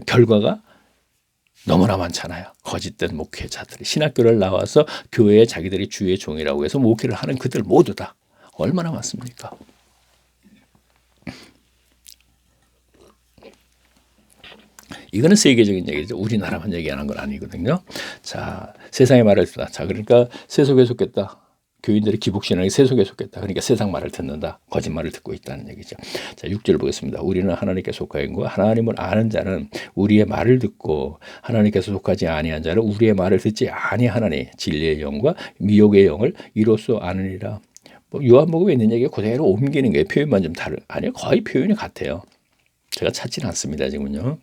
결과가 너무나 많잖아요. 거짓된 목회자들이 신학교를 나와서 교회에 자기들이 주의 종이라고 해서 목회를 하는 그들 모두 다 얼마나 많습니까? 이거는 세계적인 얘기죠. 우리나라만 얘기하는 건 아니거든요. 자, 세상의 말을 듣다. 자, 그러니까 세속에 속했다. 교인들의 기복신앙이 세속에 속했다. 그러니까 세상 말을 듣는다. 거짓말을 듣고 있다는 얘기죠. 자, 6절 보겠습니다. 우리는 하나님께 속하인 거 하나님을 아는 자는 우리의 말을 듣고 하나님께서 속하지 아니한 자는 우리의 말을 듣지 아니하나니 진리의 영과 미혹의 영을 이로써 아느니라. 뭐 요한복음에 있는 얘기 그대로 옮기는 거예요. 표현만 좀 다른. 아니요, 거의 표현이 같아요. 제가 찾지는 않습니다, 지금은요.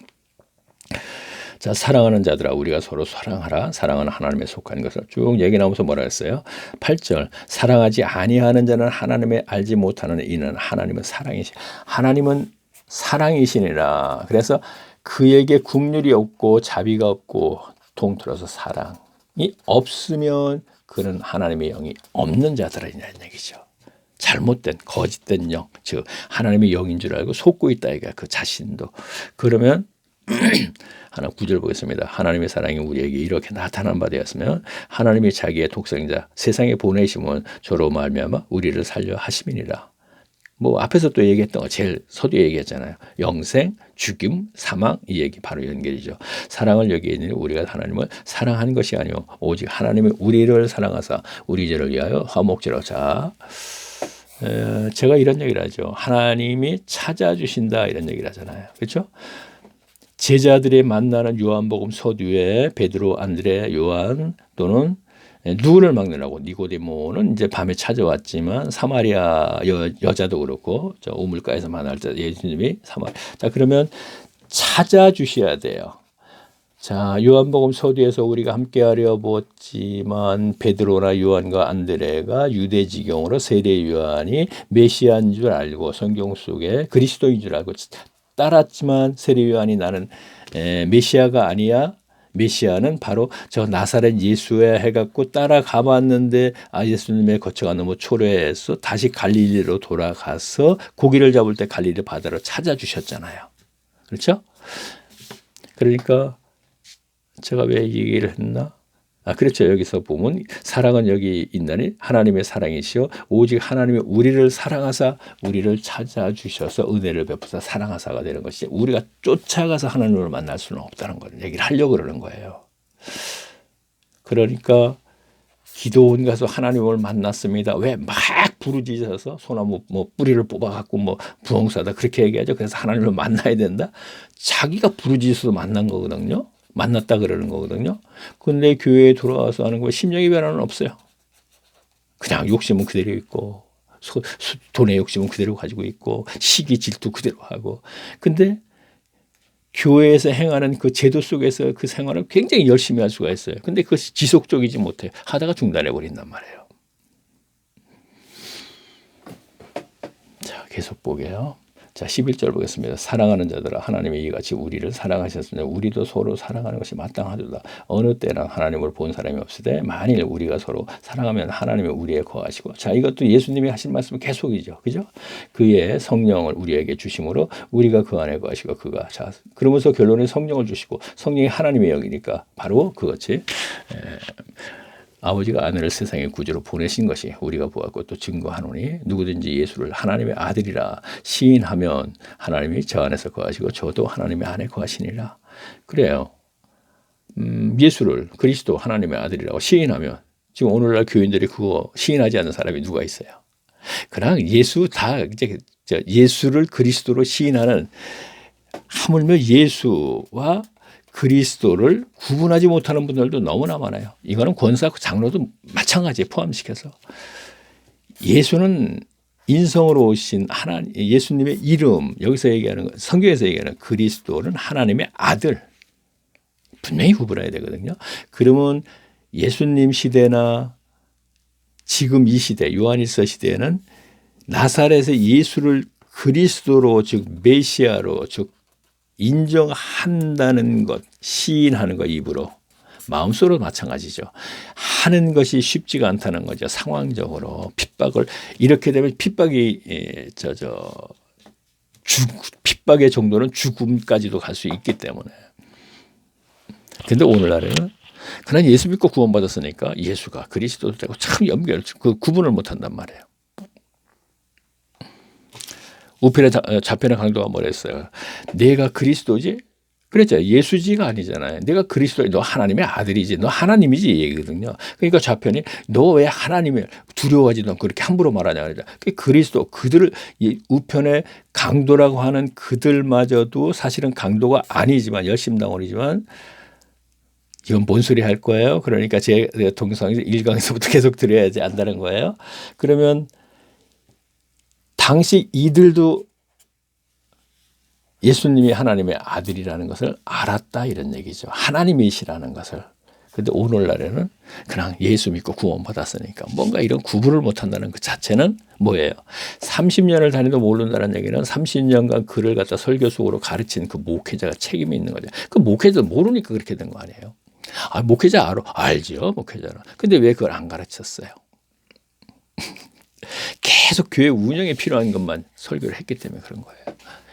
자, 사랑하는 자들아 우리가 서로 사랑하라. 사랑은 하나님에 속한 것을 쭉 얘기 나오면서 뭐라 했어요? 8절 사랑하지 아니하는 자는 하나님의 알지 못하는 이는 하나님은 사랑이시. 하나님은 사랑이시니라. 그래서 그에게 국률이 없고 자비가 없고 통틀어서 사랑이 없으면 그는 하나님의 영이 없는 자들이라는 얘기죠. 잘못된 거짓된 영, 즉 하나님의 영인 줄 알고 속고 있다 이가 그 자신도. 그러면 하나 9절 보겠습니다. 하나님의 사랑이 우리에게 이렇게 나타난 바 되었으면 하나님이 자기의 독생자 세상에 보내심은 저로 말미암아 우리를 살려 하심이니라. 뭐 앞에서 또 얘기했던 거 제일 서두에 얘기했잖아요. 영생, 죽임, 사망 이 얘기 바로 연결이죠. 사랑을 여기에 우리가 하나님을 사랑한 것이 아니요 오직 하나님이 우리를 사랑하사 우리 죄를 위하여 화목제로. 자, 제가 이런 얘기를 하죠. 하나님이 찾아주신다 이런 얘기를 하잖아요. 그렇죠? 제자들이 만나는 요한복음 서두에 베드로, 안드레, 요한 또는 누구를 막느라고 니고데모는 이제 밤에 찾아왔지만 사마리아 여자도 그렇고 저 우물가에서 만날 때 예수님이 자, 그러면 찾아주셔야 돼요. 자, 요한복음 서두에서 우리가 함께하려 보았지만 베드로나 요한과 안드레가 유대지경으로 세례 요한이 메시아인 줄 알고 성경 속에 그리스도인 줄 알고 따랐지만 세례 요한이 나는 메시아가 아니야. 메시아는 바로 저 나사렛 예수야 해갖고 따라가 봤는데 예수님의 거처가 너무 초라해서 다시 갈릴리로 돌아가서 고기를 잡을 때 갈릴리 바다로 찾아주셨잖아요. 그렇죠? 그러니까 제가 왜 이 얘기를 했나? 그렇죠. 여기서 보면 사랑은 여기 있나니 하나님의 사랑이시요 오직 하나님이 우리를 사랑하사 우리를 찾아주셔서 은혜를 베푸사 사랑하사가 되는 것이 우리가 쫓아가서 하나님을 만날 수는 없다는 걸 얘기를 하려고 그러는 거예요. 그러니까 기도원 가서 하나님을 만났습니다. 왜 막 부르짖어서 소나무 뭐 뿌리를 뽑아갖고 뭐 부엉사다 그렇게 얘기하죠. 그래서 하나님을 만나야 된다. 자기가 부르짖어서 만난 거거든요. 만났다 그러는 거거든요. 근데 교회에 돌아와서 하는 거 심령의 변화는 없어요. 그냥 욕심은 그대로 있고 돈의 욕심은 그대로 가지고 있고 시기 질투 그대로 하고. 근데 교회에서 행하는 그 제도 속에서 그 생활을 굉장히 열심히 할 수가 있어요. 근데 그것이 지속적이지 못해. 하다가 중단해 버린단 말이에요. 자, 계속 보게요. 자, 11절 보겠습니다. 사랑하는 자들아 하나님이 이같이 우리를 사랑하셨으니 우리도 서로 사랑하는 것이 마땅하도다. 어느 때나 하나님을 본 사람이 없으되 만일 우리가 서로 사랑하면 하나님이 우리에 거하시고. 자, 이것도 예수님이 하신 말씀은 계속이죠. 그죠? 그의 성령을 우리에게 주심으로 우리가 그 안에 거하시고 그가. 자, 그러면서 결론에 성령을 주시고 성령이 하나님의 영이니까 바로 그것이 아버지가 아내를 세상의 구주로 보내신 것이 우리가 보았고 또 증거하노니 누구든지 예수를 하나님의 아들이라 시인하면 하나님이 저 안에서 거하시고 저도 하나님의 안에 거하시니라. 그래요. 예수를 그리스도 하나님의 아들이라고 시인하면 지금 오늘날 교인들이 그거 시인하지 않는 사람이 누가 있어요? 그냥 예수 다 이제 예수를 그리스도로 시인하는 하물며 예수와 그리스도를 구분하지 못하는 분들도 너무나 많아요. 이거는 권사 장로도 마찬가지에 포함시켜서 예수는 인성으로 오신 하나님, 예수님의 이름 여기서 얘기하는 성경에서 얘기하는 그리스도는 하나님의 아들 분명히 구분해야 되거든요. 그러면 예수님 시대나 지금 이 시대 요한일서 시대에는 나사렛의 예수를 그리스도로 즉 메시아로 즉 인정한다는 것, 시인하는 것 입으로 마음속으로 마찬가지죠. 하는 것이 쉽지가 않다는 거죠. 상황적으로 핍박을 이렇게 되면 핍박이 핍박의 정도는 죽음까지도 갈 수 있기 때문에 근데 오늘날에는 그냥 예수 믿고 구원받았으니까 예수가 그리스도도 되고 참 그 구분을 못한단 말이에요. 우편의 좌편의 강도가 뭐랬어요? 내가 그리스도지? 그랬죠. 예수지가 아니잖아요. 내가 그리스도지. 너 하나님의 아들이지. 너 하나님이지 이 얘기거든요. 그러니까 좌편이 너 왜 하나님을 두려워하지? 너 그렇게 함부로 말하냐 그러죠. 그리스도 그들을 우편의 강도라고 하는 그들마저도 사실은 강도가 아니지만 열심당원이지만 이건 뭔 소리 할 거예요? 그러니까 제 동영상 1강에서부터 계속 들어야지 안다는 거예요. 그러면 당시 이들도 예수님이 하나님의 아들이라는 것을 알았다 이런 얘기죠. 하나님이시라는 것을. 그런데 오늘날에는 그냥 예수 믿고 구원받았으니까 뭔가 이런 구분을 못한다는 그 자체는 뭐예요? 30년을 다니도 모른다는 얘기는 30년간 그를 갖다 설교 속으로 가르친 그 목회자가 책임이 있는 거죠. 그 목회자 모르니까 그렇게 된 거 아니에요? 아, 목회자 알죠, 목회자는. 근데 왜 그걸 안 가르쳤어요? 계속 교회 운영에 필요한 것만 설교를 했기 때문에 그런 거예요.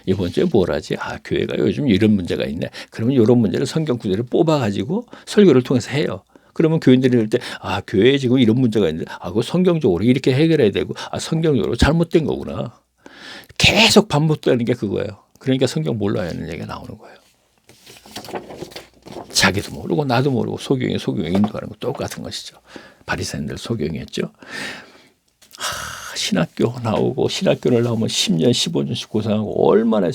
이번 주에 뭘 하지? 아, 교회가 요즘 이런 문제가 있네. 그러면 이런 문제를 성경 구절을 뽑아가지고 설교를 통해서 해요. 그러면 교인들이 할 때, 아, 교회에 지금 이런 문제가 있는데, 아, 그거 성경적으로 이렇게 해결해야 되고, 아, 성경적으로 잘못된 거구나. 계속 반복되는 게 그거예요. 그러니까 성경 몰라야 하는 얘기가 나오는 거예요. 자기도 모르고 나도 모르고 소경에 인도하는 거 똑같은 것이죠. 바리새인들 소경이었죠. 신학교 나오고 신학교를 나오면 10년 15년씩 고생하고 얼마나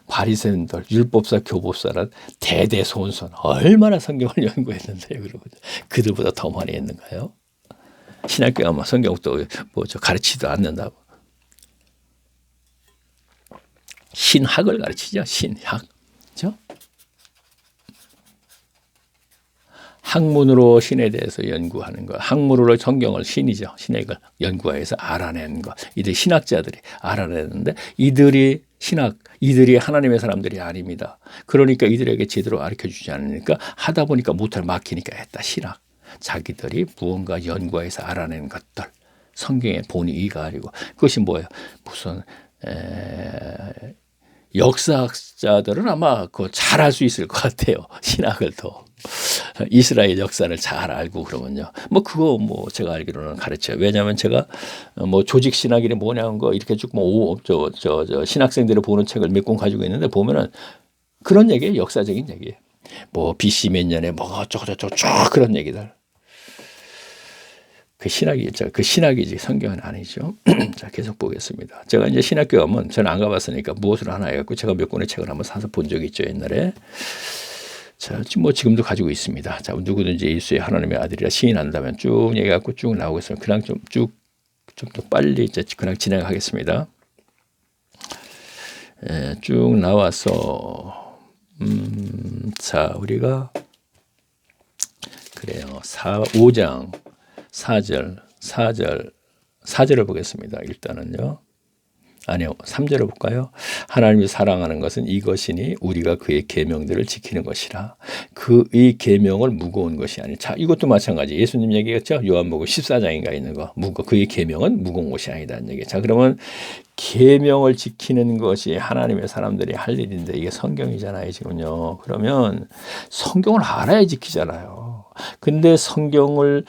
바리새인들 율법사 교법사란 대대손손 얼마나 성경을 연구했는데요. 그러고 그들보다 더 많이 했는가요? 신학교 가면 성경도 가르치지도 않는다고. 신학을 가르치죠. 신학. 그렇죠? 학문으로 신에 대해서 연구하는 것, 학문으로 성경을 신이죠. 신학을 연구해서 알아낸 것. 이들 신학자들이 알아내는데 이들이 하나님의 사람들이 아닙니다. 그러니까 이들에게 제대로 가르쳐주지 않으니까 하다 보니까 못할 막히니까 했다. 신학. 자기들이 무언가 연구해서 알아낸 것들. 성경의 본이 이가 아니고 그것이 뭐예요? 무슨 역사학자들은 아마 그거 잘 알 수 있을 것 같아요. 신학을 더. 이스라엘 역사를 잘 알고 그러면요. 그거 제가 알기로는 가르쳐요. 왜냐하면 제가 조직 신학이 뭐냐는 거 이렇게 쭉 신학생들이 보는 책을 몇 권 가지고 있는데 보면은 그런 얘기예요. 역사적인 얘기예요. BC 몇 년에 어쩌고저쩌고 쭉 그런 얘기들. 그 신학이지 성경은 아니죠. 자, 계속 보겠습니다. 제가 이제 신학교 가면 저는 안 가봤으니까 무엇을 하나 해갖고 제가 몇 권의 책을 한번 사서 본 적이 있죠, 옛날에. 자, 지금도 가지고 있습니다. 자, 누구든지 예수의 하나님의 아들이라 시인한다면 쭉 얘기해갖고 쭉 나오겠습니다. 그냥 좀 더 빨리 이제 그냥 진행하겠습니다. 쭉 나와서, 자, 우리가, 그래요. 5장 4절을 보겠습니다. 일단은요. 아니요. 3절을 볼까요? 하나님이 사랑하는 것은 이것이니 우리가 그의 계명들을 지키는 것이라. 그의 계명을 무거운 것이 아니. 자, 이것도 마찬가지. 예수님 얘기했죠. 요한복음 14장인가 있는 거. 그의 계명은 무거운 것이 아니다는 얘기. 자, 그러면 계명을 지키는 것이 하나님의 사람들이 할 일인데 이게 성경이잖아요, 지금요. 그러면 성경을 알아야 지키잖아요. 근데 성경을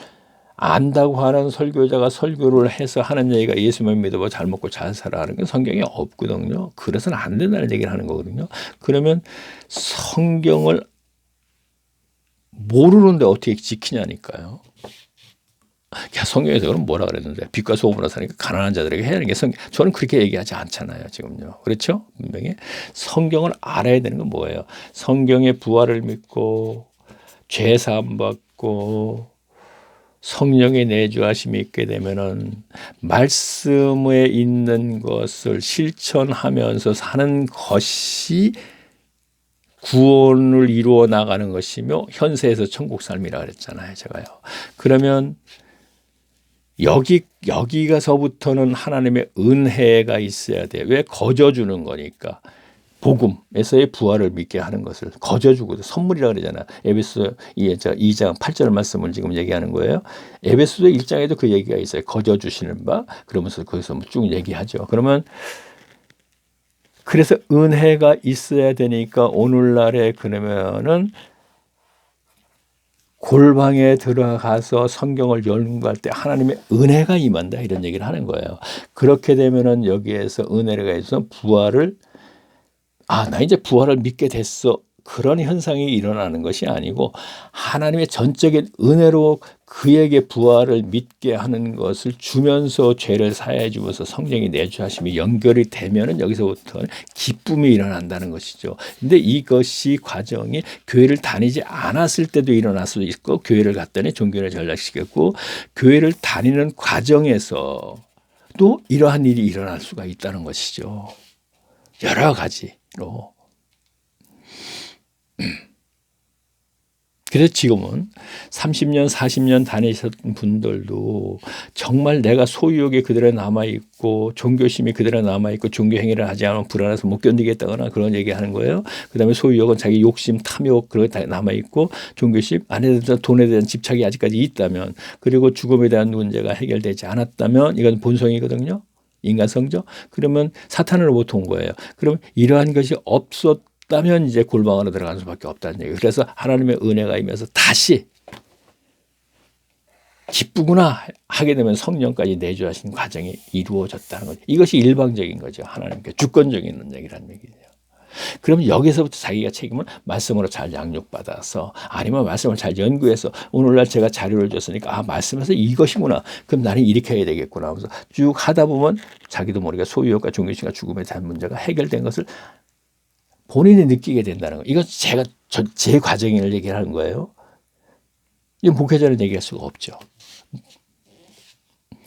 안다고 하는 설교자가 설교를 해서 하는 얘기가 예수만 믿어봐 잘 먹고 잘 살아 하는 건 성경에 없거든요. 그래서는 안 된다는 얘기를 하는 거거든요. 그러면 성경을 모르는데 어떻게 지키냐니까요. 성경에서 그럼 뭐라 그랬는데 빛과 소금으로 사니까 가난한 자들에게 해야 하는 게 저는 그렇게 얘기하지 않잖아요. 지금요. 그렇죠? 분명히 성경을 알아야 되는 건 뭐예요? 성경의 부활을 믿고 죄 사함 받고 성령의 내주하심이 있게 되면은 말씀에 있는 것을 실천하면서 사는 것이 구원을 이루어 나가는 것이며 현세에서 천국 삶이라 그랬잖아요, 제가요. 그러면 여기가서부터는 하나님의 은혜가 있어야 돼. 왜? 거저주는 거니까. 복음에서의 부활을 믿게 하는 것을 거저주고 선물이라 그러잖아요. 에베소 2장 8절 말씀을 지금 얘기하는 거예요. 에베소 1장에도 그 얘기가 있어요. 거저주시는 바. 그러면서 거기서 쭉 얘기하죠. 그래서 은혜가 있어야 되니까 오늘날에 그러면은 골방에 들어가서 성경을 연구할 때 하나님의 은혜가 임한다 이런 얘기를 하는 거예요. 그렇게 되면은 여기에서 은혜가 있어서 부활을 나 이제 부활을 믿게 됐어. 그런 현상이 일어나는 것이 아니고 하나님의 전적인 은혜로 그에게 부활을 믿게 하는 것을 주면서 죄를 사해 주면서 성령이 내주하심이 연결이 되면은 여기서부터 기쁨이 일어난다는 것이죠. 근데 이것이 과정이 교회를 다니지 않았을 때도 일어날 수도 있고 교회를 갔더니 종교를 전락시켰고 교회를 다니는 과정에서 또 이러한 일이 일어날 수가 있다는 것이죠. 여러 가지로. 그래서 지금은 30년, 40년 다니셨던 분들도 정말 내가 소유욕이 그대로 남아있고 종교심이 그대로 남아있고 종교행위를 하지 않으면 불안해서 못 견디겠다거나 그런 얘기하는 거예요. 그다음에 소유욕은 자기 욕심, 탐욕 그런 게 다 남아있고 종교심, 안에 대한 돈에 대한 집착이 아직까지 있다면 그리고 죽음에 대한 문제가 해결되지 않았다면 이건 본성이거든요. 인간 성적. 그러면 사탄으로부터 온 거예요. 그럼 이러한 것이 없었다면 이제 골방으로 들어가는 수밖에 없다는 얘기예요. 그래서 하나님의 은혜가 임해서 다시 기쁘구나 하게 되면 성령까지 내주하신 과정이 이루어졌다는 거죠. 이것이 일방적인 거죠. 하나님께 주권적인 얘기라는 얘기죠. 그러면 여기서부터 자기가 책임을 말씀으로 잘 양육받아서 아니면 말씀을 잘 연구해서 오늘날 제가 자료를 줬으니까 말씀에서 이것이구나. 그럼 나는 이렇게 해야 되겠구나 하면서 쭉 하다 보면 자기도 모르게 소유욕과 종교심과 죽음에 대한 문제가 해결된 것을 본인이 느끼게 된다는 거예요. 이건 제 과정을 얘기하는 거예요. 이건 목회자는 얘기할 수가 없죠.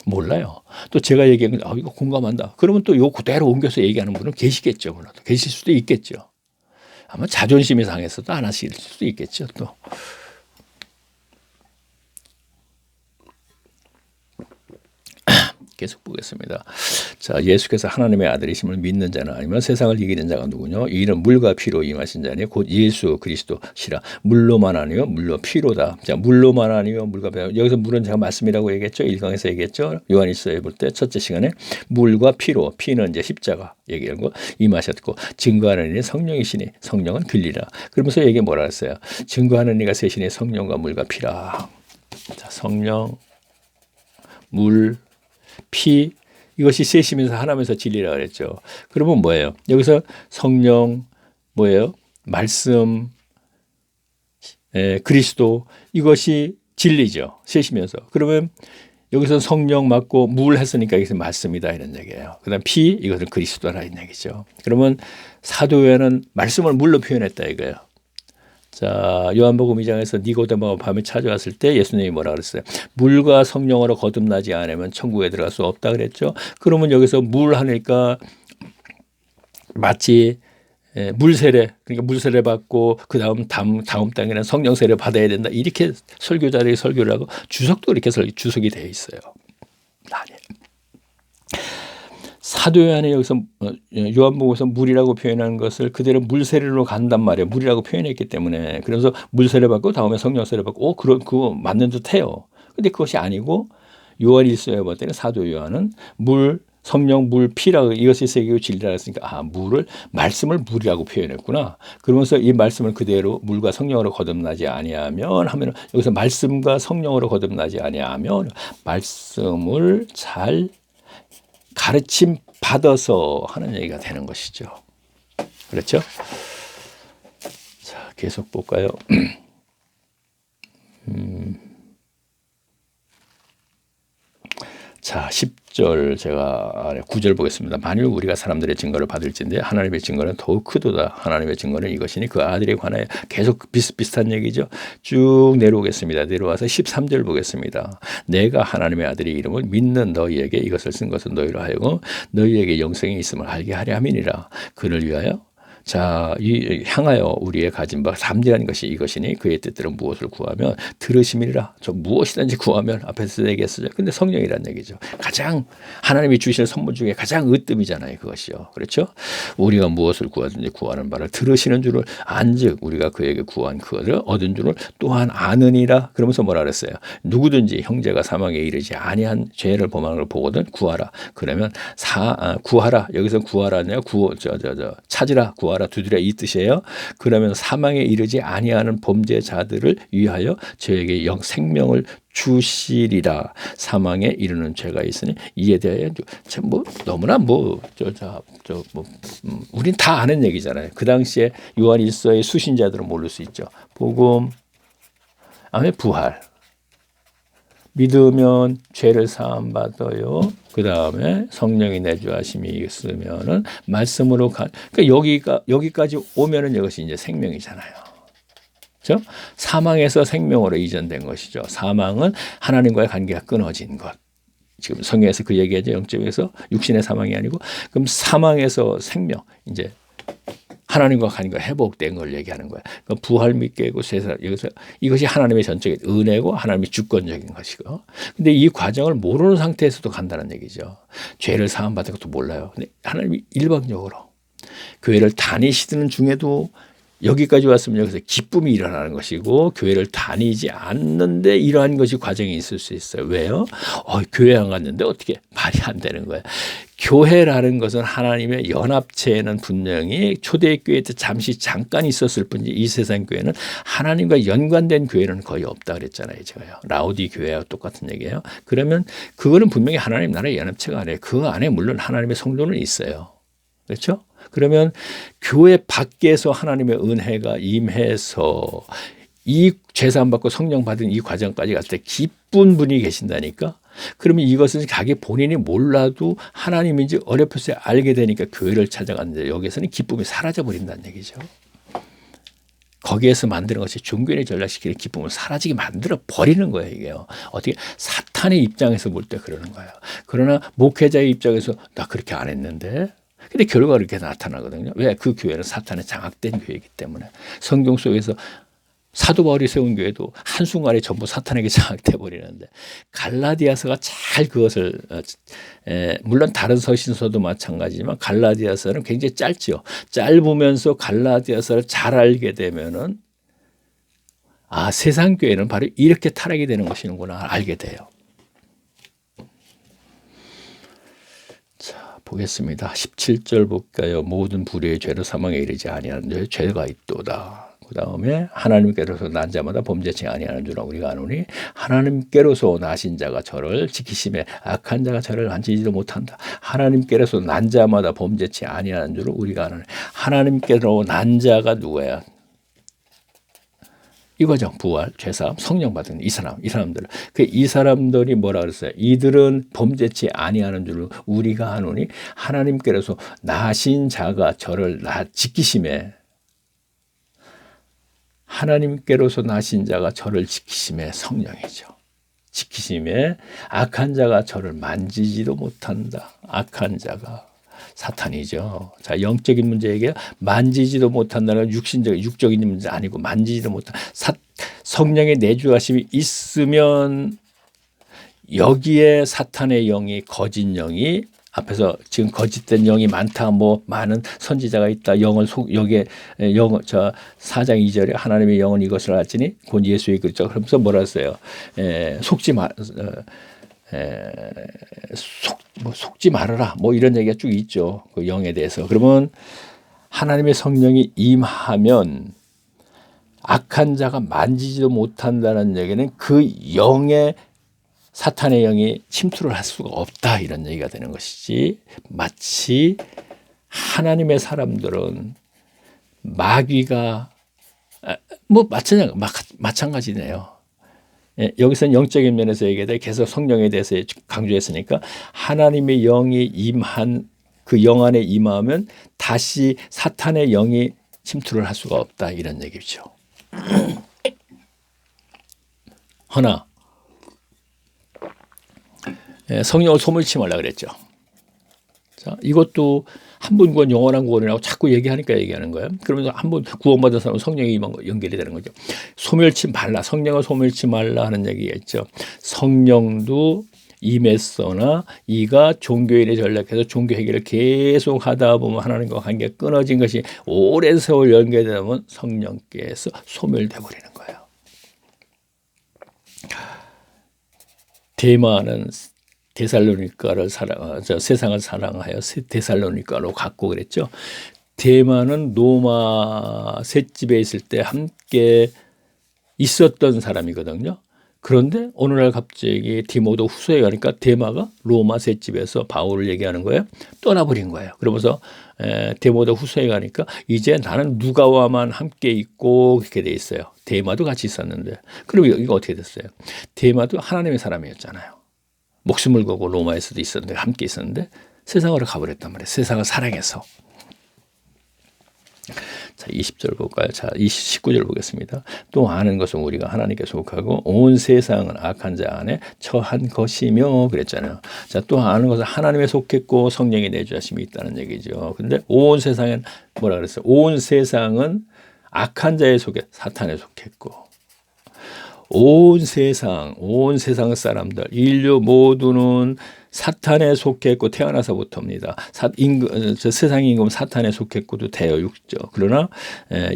몰라요. 또 제가 얘기하는 이거 공감한다. 그러면 또 요 그대로 옮겨서 얘기하는 분은 계시겠죠. 물론 계실 수도 있겠죠. 아마 자존심이 상해서도 안 하실 수도 있겠죠. 또. 계속 보겠습니다. 자, 예수께서 하나님의 아들이심을 믿는 자는 아니면 세상을 이기는 자가 누구냐? 이는 물과 피로 임하신 자니 곧 예수 그리스도시라. 물로만 아니요 물로 피로다. 자, 물로만 아니요 물과 피. 여기서 물은 제가 말씀이라고 얘기했죠. 1강에서 얘기했죠. 요한일서에 볼 때 첫째 시간에 물과 피로, 피는 이제 십자가 얘기한 거 임하셨고 증거하는 이는 성령이시니 성령은 글리라. 그러면서 얘기 뭐라 했어요? 증거하는 이가 셋이니 성령과 물과 피라. 자, 성령, 물, 피 이것이 셋이면서 하나면서 진리라 그랬죠. 그러면 뭐예요? 여기서 성령 뭐예요? 말씀, 그리스도 이것이 진리죠. 셋이면서. 그러면 여기서 성령 맞고 물 했으니까 여기서 말씀이다 이런 얘기예요. 그다음 피 이것은 그리스도라 이런 얘기죠. 그러면 사도요한은 말씀을 물로 표현했다 이거예요. 자, 요한복음 2장에서 니고데모가 밤에 찾아왔을 때 예수님이 뭐라 그랬어요? 물과 성령으로 거듭나지 않으면 천국에 들어갈 수 없다 그랬죠. 그러면 여기서 물 하니까 마치 물 세례, 그러니까 물 세례 받고 그 다음 땅에는 성령 세례 받아야 된다. 이렇게 설교자들이 설교를 하고 주석도 이렇게 주석이 되어 있어요. 아니에요. 사도 요한이 여기서 요한복음에서 물이라고 표현하는 것을 그대로 물세례로 간단 말이에요. 물이라고 표현했기 때문에. 그래서 물세례 받고 다음에 성령 세례 받고 그거 맞는 듯해요. 근데 그것이 아니고 요한일서에 볼 때는 사도 요한은 물, 성령, 물, 피라고 이것이 세계의 진리라 했으니까 물을 말씀을 물이라고 표현했구나. 그러면서 이 말씀을 그대로 물과 성령으로 거듭나지 아니하면 하면 여기서 말씀과 성령으로 거듭나지 아니하면 말씀을 잘 가르침 받아서 하는 얘기가 되는 것이죠. 그렇죠? 자, 계속 볼까요? 자, 10절 제가 9절 보겠습니다. 만일 우리가 사람들의 증거를 받을진대 하나님의 증거는 더욱 크도다. 하나님의 증거는 이것이니 그 아들에 관하여 계속 비슷비슷한 얘기죠. 쭉 내려오겠습니다. 내려와서 13절 보겠습니다. 내가 하나님의 아들의 이름을 믿는 너희에게 이것을 쓴 것은 너희로 하여금 너희에게 영생이 있음을 알게 하려 함이니라. 그를 위하여 자, 향하여 우리의 가진 바 담대한 것이 이것이니 그의 뜻대로 무엇을 구하면 들으심이라. 저 무엇이든지 구하면 앞에서 얘기했어요. 근데 성령이란 얘기죠. 가장 하나님이 주시는 선물 중에 가장 으뜸이잖아요. 그것이요. 그렇죠? 우리가 무엇을 구하든지 구하는 바를 들으시는 줄을 안즉 우리가 그에게 구한 그것을 얻은 줄을 또한 아느니라. 그러면서 뭐라 그랬어요? 누구든지 형제가 사망에 이르지 아니한 죄를 범하는 걸 보거든 구하라. 그러면 구하라. 여기서 구하라냐? 찾으라. 구하라. 구하라 두드려 이 뜻이에요. 그러면 사망에 이르지 아니하는 범죄자들을 위하여 저에게 생명을 주시리라. 사망에 이르는 죄가 있으니 이에 대하여 참 뭐 너무나 우린 다 아는 얘기잖아요. 그 당시에 요한 1서의 수신자들은 모를 수 있죠. 복음, 아멘, 부활. 믿으면 죄를 사함 받아요. 그 다음에 성령이 내주하심이 있으면은 말씀으로 그러니까 여기까지 오면은 이것이 이제 생명이잖아요. 그렇죠? 사망에서 생명으로 이전된 것이죠. 사망은 하나님과의 관계가 끊어진 것. 지금 성경에서 그 얘기하죠. 영적에서 육신의 사망이 아니고 그럼 사망에서 생명 이제 하나님과 관계가 회복된 걸 얘기하는 거예요. 그러니까 부활 믿게고 여기서 이것이 하나님의 전적인 은혜고 하나님의 주권적인 것이고. 근데 이 과정을 모르는 상태에서도 간다는 얘기죠. 죄를 사함 받은 것도 몰라요. 근데 하나님이 일방적으로 교회를 다니시는 중에도 여기까지 왔으면 여기서 기쁨이 일어나는 것이고 교회를 다니지 않는데 이러한 것이 과정이 있을 수 있어요. 왜요? 교회 안 갔는데 어떻게 말이 안 되는 거예요. 교회라는 것은 하나님의 연합체에는 분명히 초대교회 때 잠깐 있었을 뿐이지 이 세상 교회는 하나님과 연관된 교회는 거의 없다 그랬잖아요. 제가요. 라오디 교회와 똑같은 얘기예요. 그러면 그거는 분명히 하나님 나라의 연합체가 아니에요. 그 안에 물론 하나님의 성도는 있어요. 그렇죠? 그러면 교회 밖에서 하나님의 은혜가 임해서 이 죄사함 받고 성령 받은 이 과정까지 갔을 때 기쁜 분이 계신다니까. 그러면 이것은 자기 본인이 몰라도 하나님인지 어렵게 알게 되니까 교회를 찾아갔는데 여기서는 기쁨이 사라져 버린다는 얘기죠. 거기에서 만드는 것이 종교인을 전락시키는 기쁨을 사라지게 만들어 버리는 거예요. 이게요. 어떻게 사탄의 입장에서 볼 때 그러는 거예요. 그러나 목회자의 입장에서 나 그렇게 안 했는데 근데 결과가 그렇게 나타나거든요. 왜? 그 교회는 사탄에 장악된 교회이기 때문에. 성경 속에서 사도 바울이 세운 교회도 한순간에 전부 사탄에게 장악돼 버리는데 갈라디아서가 잘 그것을 물론 다른 서신서도 마찬가지지만 갈라디아서는 굉장히 짧지요. 짧으면서 갈라디아서를 잘 알게 되면은 세상 교회는 바로 이렇게 타락이 되는 것이구나 알게 돼요. 보겠습니다. 17절 볼까요? 모든 불의의 죄로 사망에 이르지 아니하는 자의 죄가 있도다. 그 다음에 하나님께로서 난 자마다 범죄치 아니하는 줄은 우리가 아노니 하나님께로서 나신 자가 저를 지키심에 악한 자가 저를 만지지도 못한다. 하나님께로서 난 자마다 범죄치 아니하는 줄은 우리가 아노니 하나님께로 난 자가 누구야? 이거죠. 부활, 죄사함, 성령 받은 이 사람들. 이 사람들이 뭐라 그랬어요? 이들은 범죄치 아니하는 줄 우리가 아노니 하나님께로서 나신 자가 저를 지키심에 하나님께로서 나신 자가 저를 지키심에 성령이죠. 지키심에 악한 자가 저를 만지지도 못한다. 악한 자가. 사탄이죠. 자, 영적인 문제 얘기해요. 만지지도 못한다는 육적인 문제 아니고 만지지도 못한 성령의 내주하심이 있으면 여기에 사탄의 영이 거짓 영이 앞에서 지금 거짓된 영이 많다. 많은 선지자가 있다. 여기에 4장 2절에 하나님의 영은 이것을 알지니 곧 예수의 그리스도 그러면서 뭐라 했어요? 속지 말아라. 이런 얘기가 쭉 있죠. 그 영에 대해서. 그러면 하나님의 성령이 임하면 악한 자가 만지지도 못한다는 얘기는 그 영에 사탄의 영이 침투를 할 수가 없다. 이런 얘기가 되는 것이지. 마치 하나님의 사람들은 마귀가 마찬가지네요. 여기서는 영적인 면에서 얘기해 계속 성령에 대해서 강조했으니까 하나님의 영이 임한 그 영 안에 임하면 다시 사탄의 영이 침투를 할 수가 없다 이런 얘기죠. 하나 성령을 소멸치 말라 그랬죠. 자, 이것도 한 번 구원 영원한 구원이라고 자꾸 얘기하는 거예요. 그러면서 한 번 구원받은 사람은 성령이 임한 거 연결이 되는 거죠. 소멸치 말라. 성령을 소멸치 말라 하는 얘기가 있죠. 성령도 임했으나 이가 종교인에 전락해서 종교 해결을 계속 하다 보면 하나님과 관계가 끊어진 것이 오랜 세월 연결되면 성령께서 소멸돼 버리는 거예요. 데마는 데살로니가를 세상을 사랑하여 데살로니가로 갔고 그랬죠. 데마는 로마 셋집에 있을 때 함께 있었던 사람이거든요. 그런데 어느 날 갑자기 디모데 후서에 가니까 데마가 로마 셋집에서 바울을 얘기하는 거예요. 떠나버린 거예요. 그러면서 디모데 후서에 가니까 이제 나는 누가와만 함께 있고 그렇게 돼 있어요. 데마도 같이 있었는데. 그럼 이거 어떻게 됐어요? 데마도 하나님의 사람이었잖아요. 목숨을 걸고 로마에서도 있었는데 함께 있었는데 세상으로 가버렸단 말이에요. 세상을 사랑해서. 자, 20절 볼까요? 자, 19절 보겠습니다. 또 아는 것은 우리가 하나님께 속하고 온 세상은 악한 자 안에 처한 것이며 그랬잖아요. 자, 또 아는 것은 하나님에 속했고 성령이 내주하심이 있다는 얘기죠. 근데 온 세상은 뭐라 그랬어요? 온 세상은 악한 자에 속해 사탄에 속했고 온 세상 사람들, 인류 모두는 사탄에 속했고 태어나서부터입니다. 세상 임금은 사탄에 속했고도 되어 있죠. 그러나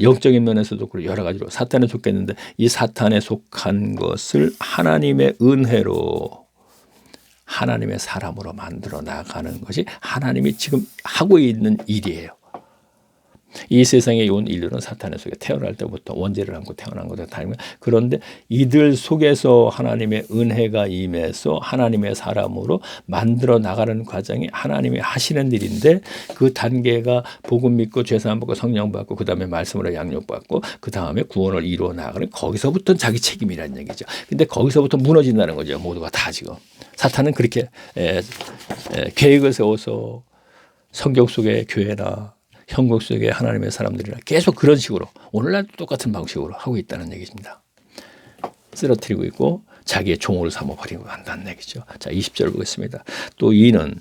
영적인 면에서도 여러 가지로 사탄에 속했는데 이 사탄에 속한 것을 하나님의 은혜로 하나님의 사람으로 만들어 나가는 것이 하나님이 지금 하고 있는 일이에요. 이 세상에 온 인류는 사탄의 속에 태어날 때부터 원죄를 안고 태어난 것도 다릅니다. 그런데 이들 속에서 하나님의 은혜가 임해서 하나님의 사람으로 만들어 나가는 과정이 하나님이 하시는 일인데 그 단계가 복음 믿고 죄사함 받고 성령 받고 그 다음에 말씀으로 양육받고 그 다음에 구원을 이루어 나가는 거기서부터는 자기 책임이라는 얘기죠. 근데 거기서부터 무너진다는 거죠. 모두가 다 지금. 사탄은 그렇게 계획을 세워서 성경 속의 교회나 형국 속의 하나님의 사람들이라 계속 그런 식으로 오늘날도 똑같은 방식으로 하고 있다는 얘기입니다. 쓰러뜨리고 있고 자기의 종으로 삼아버리고 한다는 얘기죠. 자, 20절 보겠습니다. 또 이는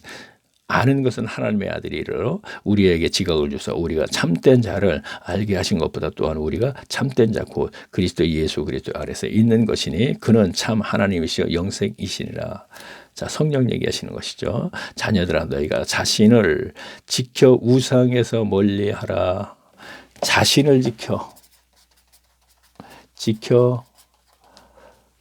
아는 것은 하나님의 아들이로 우리에게 지각을 주사 우리가 참된 자를 알게 하신 것보다 또한 우리가 참된 자 곧 그리스도 예수 그리스도 아래서 있는 것이니 그는 참 하나님이시여 영생이시니라. 자, 성령 얘기하시는 것이죠. 자녀들아 너희가 자신을 지켜 우상에서 멀리하라. 자신을 지켜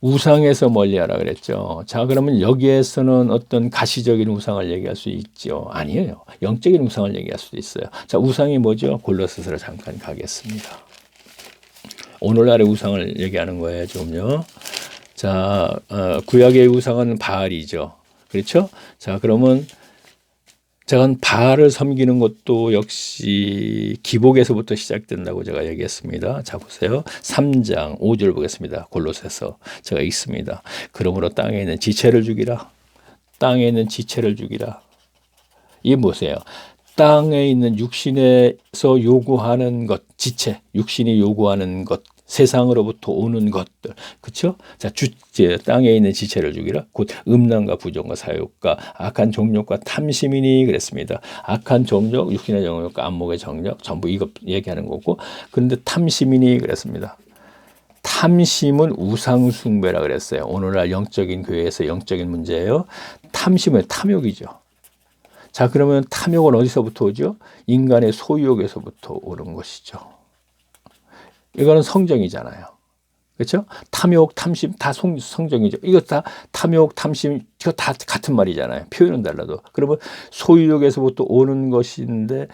우상에서 멀리하라 그랬죠. 자, 그러면 여기에서는 어떤 가시적인 우상을 얘기할 수 있죠? 아니에요. 영적인 우상을 얘기할 수도 있어요. 자, 우상이 뭐죠? 골로새서로 잠깐 가겠습니다. 오늘날의 우상을 얘기하는 거예요, 좀요. 자, 구약의 우상은 바알이죠. 그렇죠? 자, 그러면 제가 바알을 섬기는 것도 역시 기복에서부터 시작된다고 제가 얘기했습니다. 자, 보세요. 3장 5절 보겠습니다. 골로새서 제가 읽습니다. 그러므로 땅에 있는 지체를 죽이라. 땅에 있는 지체를 죽이라. 이게 뭐세요? 땅에 있는 육신에서 요구하는 것, 지체, 육신이 요구하는 것, 세상으로부터 오는 것들, 그렇죠? 자, 땅에 있는 지체를 죽이라. 곧 음란과 부정과 사욕과 악한 정욕과 탐심이니 그랬습니다. 악한 정욕, 육신의 정욕과 안목의 정욕, 전부 이거 얘기하는 거고. 그런데 탐심이니 그랬습니다. 탐심은 우상 숭배라 그랬어요. 오늘날 영적인 교회에서 영적인 문제예요. 탐심은 탐욕이죠. 자, 그러면 탐욕은 어디서부터 오죠? 인간의 소유욕에서부터 오는 것이죠. 이거는 성정이잖아요. 그렇죠? 탐욕, 탐심 다 성정이죠. 이거 다 탐욕, 탐심 이거 다 같은 말이잖아요. 표현은 달라도. 그러면 소유욕에서부터 오는 것인데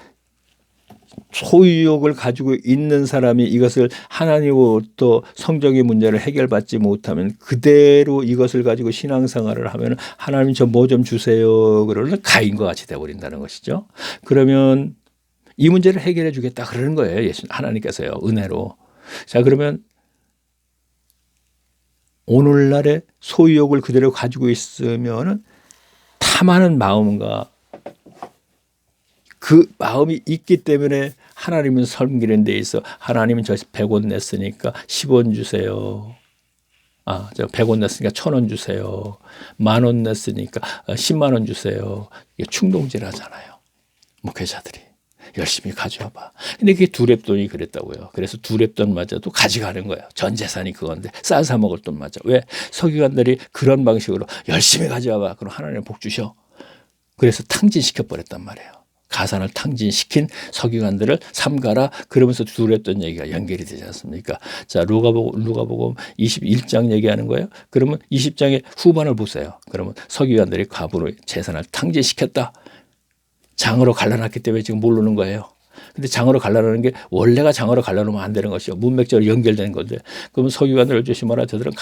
소유욕을 가지고 있는 사람이 이것을 하나님으로부터 성적인 문제를 해결받지 못하면 그대로 이것을 가지고 신앙생활을 하면 하나님 저 뭐 좀 주세요. 그러면 가인과 같이 되어버린다는 것이죠. 그러면 이 문제를 해결해 주겠다 그러는 거예요. 예수 하나님께서요. 은혜로. 자, 그러면 오늘날의 소유욕을 그대로 가지고 있으면은 탐하는 마음과 그 마음이 있기 때문에 하나님은 섬기는 데 있어 하나님은 저 100원 냈으니까 10원 주세요. 저 100원 냈으니까 1000원 주세요. 10,000원 냈으니까 10만 원 주세요. 이게 충동질 하잖아요. 목회자들이. 열심히 가져와봐. 근데 그게 두렙돈이 그랬다고요. 그래서 두렙돈마저도 가져가는 거예요. 전 재산이 그건데 싸서 먹을 돈마저. 왜? 서기관들이 그런 방식으로 열심히 가져와봐. 그럼 하나님 복 주셔. 그래서 탕진시켜버렸단 말이에요. 가산을 탕진시킨 서기관들을 삼가라. 그러면서 두렙돈 얘기가 연결이 되지 않습니까? 자, 누가복음 21장 얘기하는 거예요. 그러면 20장의 후반을 보세요. 그러면 서기관들이 과부로 재산을 탕진시켰다. 장으로 갈라놨기 때문에 지금 모르는 거예요. 근데 장으로 갈라놓는 게 원래가 장으로 갈라놓으면 안 되는 것이요. 문맥적으로 연결된 건데. 그러면 서기관들 조심하라. 저들은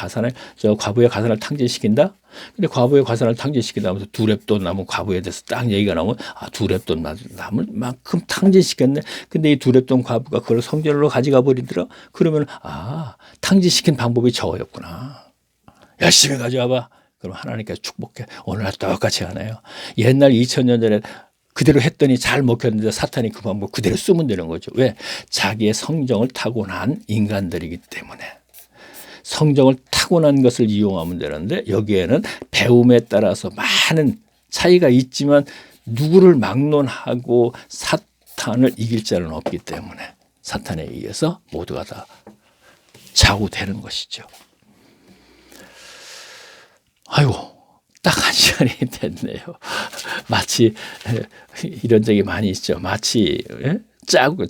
과부의 가산을 탕진시킨다. 근데 과부의 가산을 탕진시킨다면서 두렙돈 남은 과부에 대해서 딱 얘기가 나오면 두렙돈 남을 만큼 탕진시켰네. 근데 이 두렙돈 과부가 그걸 성전으로 가져가 버리더라. 그러면 탕진시킨 방법이 저거였구나. 열심히 가져와봐. 그럼 하나님께서 축복해. 오늘날 똑같이 하나요. 옛날 2000년 전에 그대로 했더니 잘 먹혔는데 사탄이 그 방법 그대로 쓰면 되는 거죠. 왜? 자기의 성정을 타고난 인간들이기 때문에. 성정을 타고난 것을 이용하면 되는데 여기에는 배움에 따라서 많은 차이가 있지만 누구를 막론하고 사탄을 이길 자는 없기 때문에 사탄에 의해서 모두가 다 좌우되는 것이죠. 아이고, 딱 1시간이 됐네요. 마치 이런 적이 많이 있죠. 마치 짜고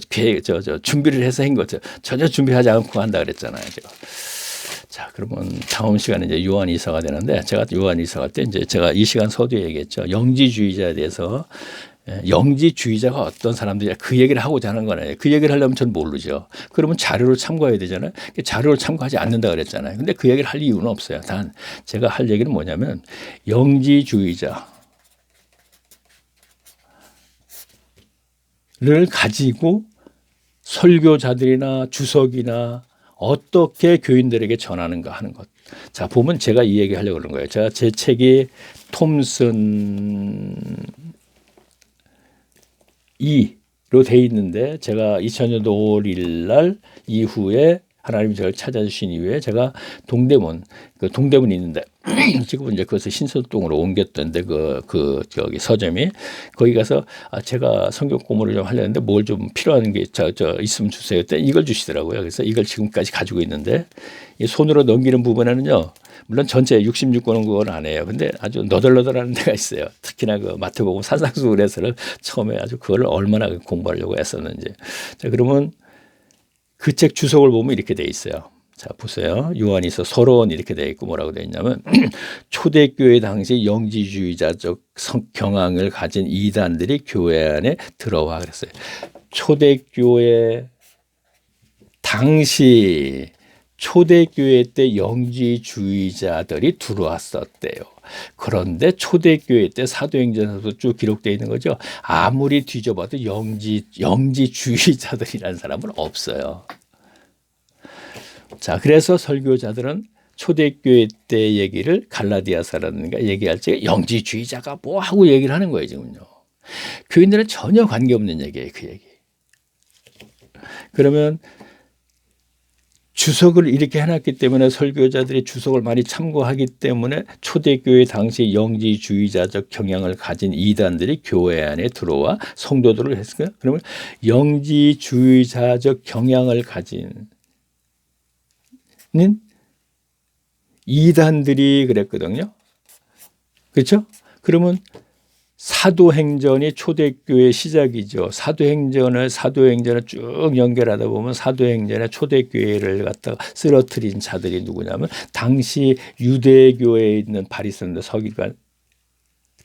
계획 준비를 해서 한 거죠. 전혀 준비하지 않고 한다 그랬잖아요. 제가. 자, 그러면 다음 시간에 이제 요한 이사가 되는데 제가 요한 이사가 때 이제 제가 이 시간 서두에 얘기했죠. 영지주의자에 대해서 영지주의자가 어떤 사람들이냐 그 얘기를 하고자 하는 거네요. 그 얘기를 하려면 전 모르죠. 그러면 자료를 참고해야 되잖아요. 자료를 참고하지 않는다 그랬잖아요. 근데 그 얘기를 할 이유는 없어요. 단 제가 할 얘기는 뭐냐면 영지주의자를 가지고 설교자들이나 주석이나 어떻게 교인들에게 전하는가 하는 것. 자, 보면 제가 이 얘기 하려고 그러는 거예요. 제가 제 책이 톰슨 2로 돼 있는데 제가 2000년도 5월 1일 날 이후에 하나님이 저를 찾아주신 이후에 제가 동대문이 있는데 지금은 이제 그것을 신설동으로 옮겼던데 저기 서점이 거기 가서 제가 성경 공부를 좀 하려는데 뭘 좀 필요한 게 있으면 주세요. 그때 이걸 주시더라고요. 그래서 이걸 지금까지 가지고 있는데 이 손으로 넘기는 부분에는요. 물론 전체 66권은 그건 안 해요. 근데 아주 너덜너덜한 데가 있어요. 특히나 그 마태복음 산상수훈에서는 처음에 아주 그걸 얼마나 공부하려고 했었는지. 자, 그러면 그 책 주석을 보면 이렇게 돼 있어요. 자, 보세요. 요한이서 서론 이렇게 돼 있고 뭐라고 돼 있냐면 초대교회 당시 영지주의자적 경향을 가진 이단들이 교회 안에 들어와 그랬어요. 초대교회 당시 초대교회 때 영지주의자들이 들어왔었대요. 그런데 초대교회 때 사도행전에서 쭉 기록되어 있는 거죠. 아무리 뒤져봐도 영지주의자들이라는 사람은 없어요. 자, 그래서 설교자들은 초대교회 때 얘기를 갈라디아서라든가 얘기할 때 영지주의자가 뭐 하고 얘기를 하는 거예요, 지금요. 교인들은 전혀 관계없는 얘기예요, 그 얘기. 그러면 주석을 이렇게 해놨기 때문에 설교자들이 주석을 많이 참고하기 때문에 초대교회 당시 영지주의자적 경향을 가진 이단들이 교회 안에 들어와 성도들을 했을까요? 그러면 영지주의자적 경향을 가진 이단들이 그랬거든요. 그렇죠? 그러면 사도행전이 초대교회 시작이죠. 사도행전을 쭉 연결하다 보면 사도행전에 초대교회를 갖다가 쓰러뜨린 자들이 누구냐면 당시 유대교회에 있는 바리새인들 서기관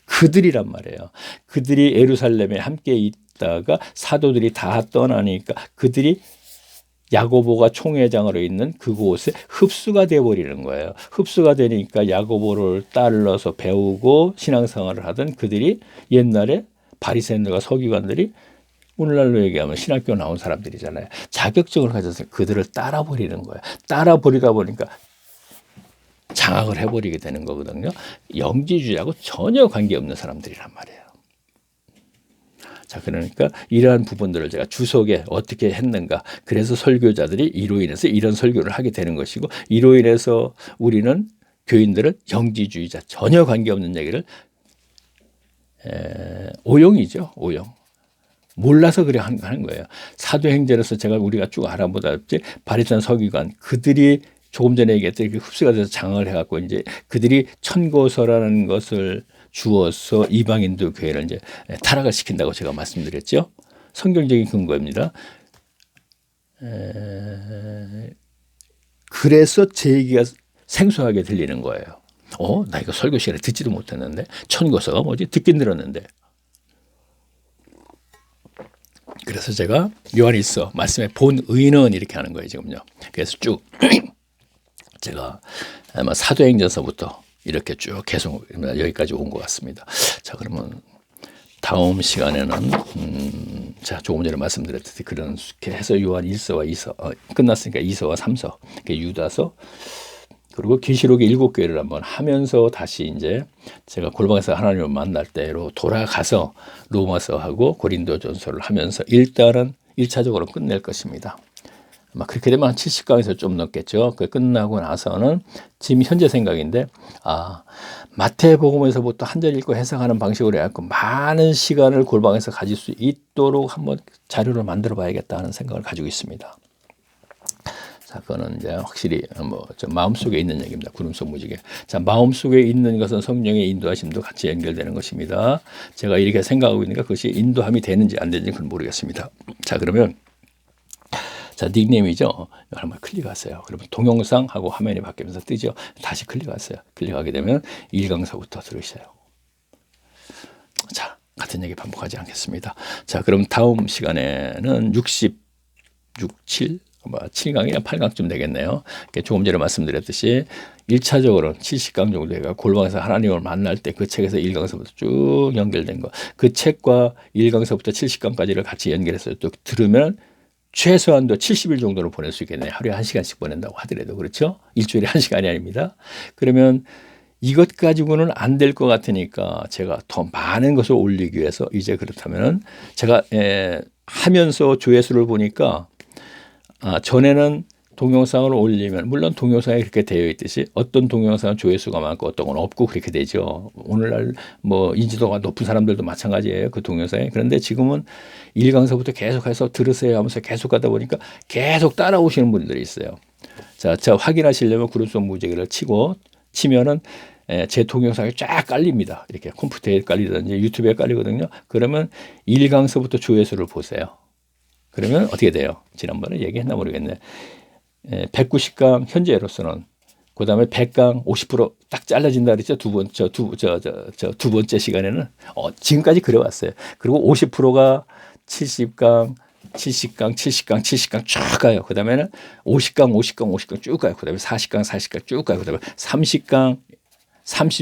그들이란 말이에요. 그들이 예루살렘에 함께 있다가 사도들이 다 떠나니까 그들이 야고보가 총회장으로 있는 그곳에 흡수가 돼버리는 거예요. 흡수가 되니까 야고보를 따라서 배우고 신앙생활을 하던 그들이 옛날에 바리새인들과 서기관들이 오늘날로 얘기하면 신학교 나온 사람들이잖아요. 자격증을 가져서 그들을 따라버리는 거예요. 따라버리다 보니까 장악을 해버리게 되는 거거든요. 영지주의하고 전혀 관계없는 사람들이란 말이에요. 자, 그러니까 이러한 부분들을 제가 주석에 어떻게 했는가. 그래서 설교자들이 이로 인해서 이런 설교를 하게 되는 것이고 이로 인해서 우리는 교인들은 영지주의자 전혀 관계없는 얘기를 오용이죠. 오용. 몰라서 그래 하는 거예요. 사도행전에서 우리가 쭉 알아보다시피 바리새인 서기관 그들이 조금 전에 얘기했던 그 흡수가 돼서 장악을 해갖고 이제 그들이 천고서라는 것을 주어서 이방인도 교회를 이제 타락을 시킨다고 제가 말씀드렸죠. 성경적인 근거입니다. 그래서 제 얘기가 생소하게 들리는 거예요. 나 이거 설교 시간에 듣지도 못했는데 천고서가 뭐지? 듣긴 들었는데. 그래서 제가 요한일서 말씀의 본의는 이렇게 하는 거예요, 지금요. 그래서 쭉 제가 아마 사도행전서부터 이렇게 쭉 계속 여기까지 온 것 같습니다. 자, 그러면 다음 시간에는 자, 조금 전에 말씀드렸듯이 그렇게 해서 요한 1서와 2서 끝났으니까 2서와 3서, 유다서, 그리고 계시록의 7교회를 한번 하면서 다시 이제 제가 골방에서 하나님을 만날 때로 돌아가서 로마서하고 고린도전서를 하면서 일단은 1차적으로 끝낼 것입니다. 아마 그렇게 되면 한 70강에서 좀 넘겠죠. 그 끝나고 나서는 지금 현재 생각인데, 마태복음에서부터 한 절 읽고 해석하는 방식으로 해갖고 많은 시간을 골방에서 가질 수 있도록 한번 자료를 만들어 봐야겠다 하는 생각을 가지고 있습니다. 자, 그거는 이제 확실히 저 마음속에 있는 얘기입니다. 구름속 무지개. 자, 마음속에 있는 것은 성령의 인도하심도 같이 연결되는 것입니다. 제가 이렇게 생각하고 있으니까 그것이 인도함이 되는지 안 되는지 그건 모르겠습니다. 자, 그러면 자, 닉네임이죠. 한번 클릭하세요. 그러면 동영상하고 화면이 바뀌면서 뜨죠. 다시 클릭하세요. 클릭하게 되면 1강서부터 들으세요. 자, 같은 얘기 반복하지 않겠습니다. 자, 그럼 다음 시간에는 67, 7강이나 8강쯤 되겠네요. 조금 전에 말씀드렸듯이 1차적으로는 70강 정도 해가 골방에서 하나님을 만날 때 그 책에서 1강서부터 쭉 연결된 거. 그 책과 1강서부터 70강까지를 같이 연결해서 또 들으면 최소한도 70일 정도는 보낼 수 있겠네요. 하루에 1시간씩 보낸다고 하더라도. 그렇죠? 일주일에 1시간이 아닙니다. 그러면 이것 가지고는 안 될 것 같으니까 제가 더 많은 것을 올리기 위해서 이제 그렇다면 제가 하면서 조회수를 보니까 전에는 동영상을 올리면 물론 동영상에 그렇게 되어 있듯이 어떤 동영상은 조회수가 많고 어떤 건 없고 그렇게 되죠. 오늘날 인지도가 높은 사람들도 마찬가지예요. 그 동영상에. 그런데 지금은 1강서부터 계속해서 들으세요 하면서 계속 가다 보니까 계속 따라오시는 분들이 있어요. 자, 확인하시려면 구름속 무지개를 치면은 제 동영상이 쫙 깔립니다. 이렇게 컴퓨터에 깔리든지 유튜브에 깔리거든요. 그러면 1강서부터 조회수를 보세요. 그러면 어떻게 돼요? 지난번에 얘기했나 모르겠네. 190강 현재로서는 그 다음에 100강 50%딱 잘라진다 그랬죠. 두 번째 시간에는 지금까지 그래왔어요. 그리고 50%가 70강, 70강 쭉 가요. 그 다음에는 50강 쭉 가요. 그 다음에 40강 쭉 가요. 그 다음에 30강,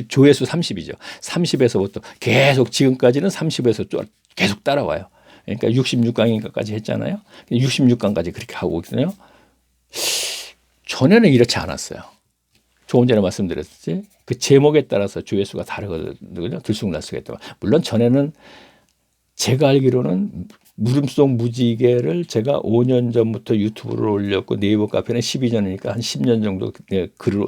조회수 30이죠. 30에서부터 계속 지금까지는 30에서 계속 따라와요. 그러니까 66강인가까지 했잖아요. 66강까지 그렇게 하고 있거든요. 전에는 이렇지 않았어요. 조금 전에 말씀드렸지. 그 제목에 따라서 조회수가 다르거든요. 들쑥날쑥 했다가. 물론 전에는 제가 알기로는 물음속 무지개를 제가 5년 전부터 유튜브를 올렸고 네이버 카페는 12년이니까 한 10년 정도 글을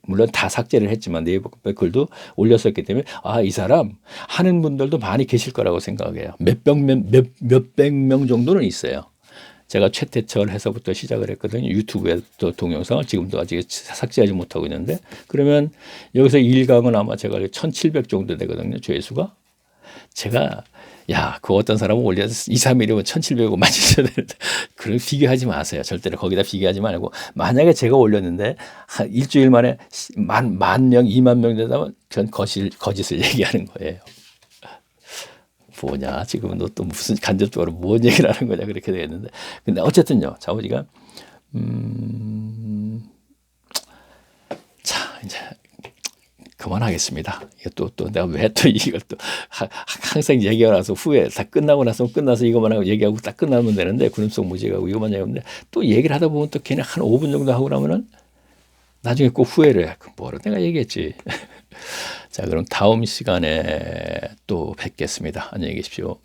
물론 다 삭제를 했지만 네이버 카페 글도 올렸었기 때문에 이 사람 하는 분들도 많이 계실 거라고 생각해요. 몇백 명 정도는 있어요. 제가 최태철 해서부터 시작을 했거든요. 유튜브에 또 동영상을 지금도 아직 삭제하지 못하고 있는데 그러면 여기서 1강은 아마 제가 1700 정도 되거든요. 조회수가. 제가 그 어떤 사람은 올려서 2, 3일이면 1700원 맞으셔야 되는데 그걸 비교하지 마세요. 절대로 거기다 비교하지 말고 만약에 제가 올렸는데 한 일주일 만에 만 명, 2만 명 되다면 전 거짓을 얘기하는 거예요. 뭐냐 지금은 너 또 무슨 간접적으로 뭔 얘기를 하는 거냐 그렇게 되겠는데 근데 어쨌든요. 자우지가 자 이제 그만하겠습니다. 이거 또 내가 왜 또 이걸 또 항상 얘기가 나서 후에 다 끝나고 나서 이것만 하고 얘기하고 딱 끝나면 되는데 구름속 무지개하고 이것만 얘기하는데 또 얘기를 하다 보면 또 걔네 한 5분 정도 하고 나면은 나중에 꼭 후회를 해. 뭐라 내가 얘기했지. 자, 그럼 다음 시간에 또 뵙겠습니다. 안녕히 계십시오.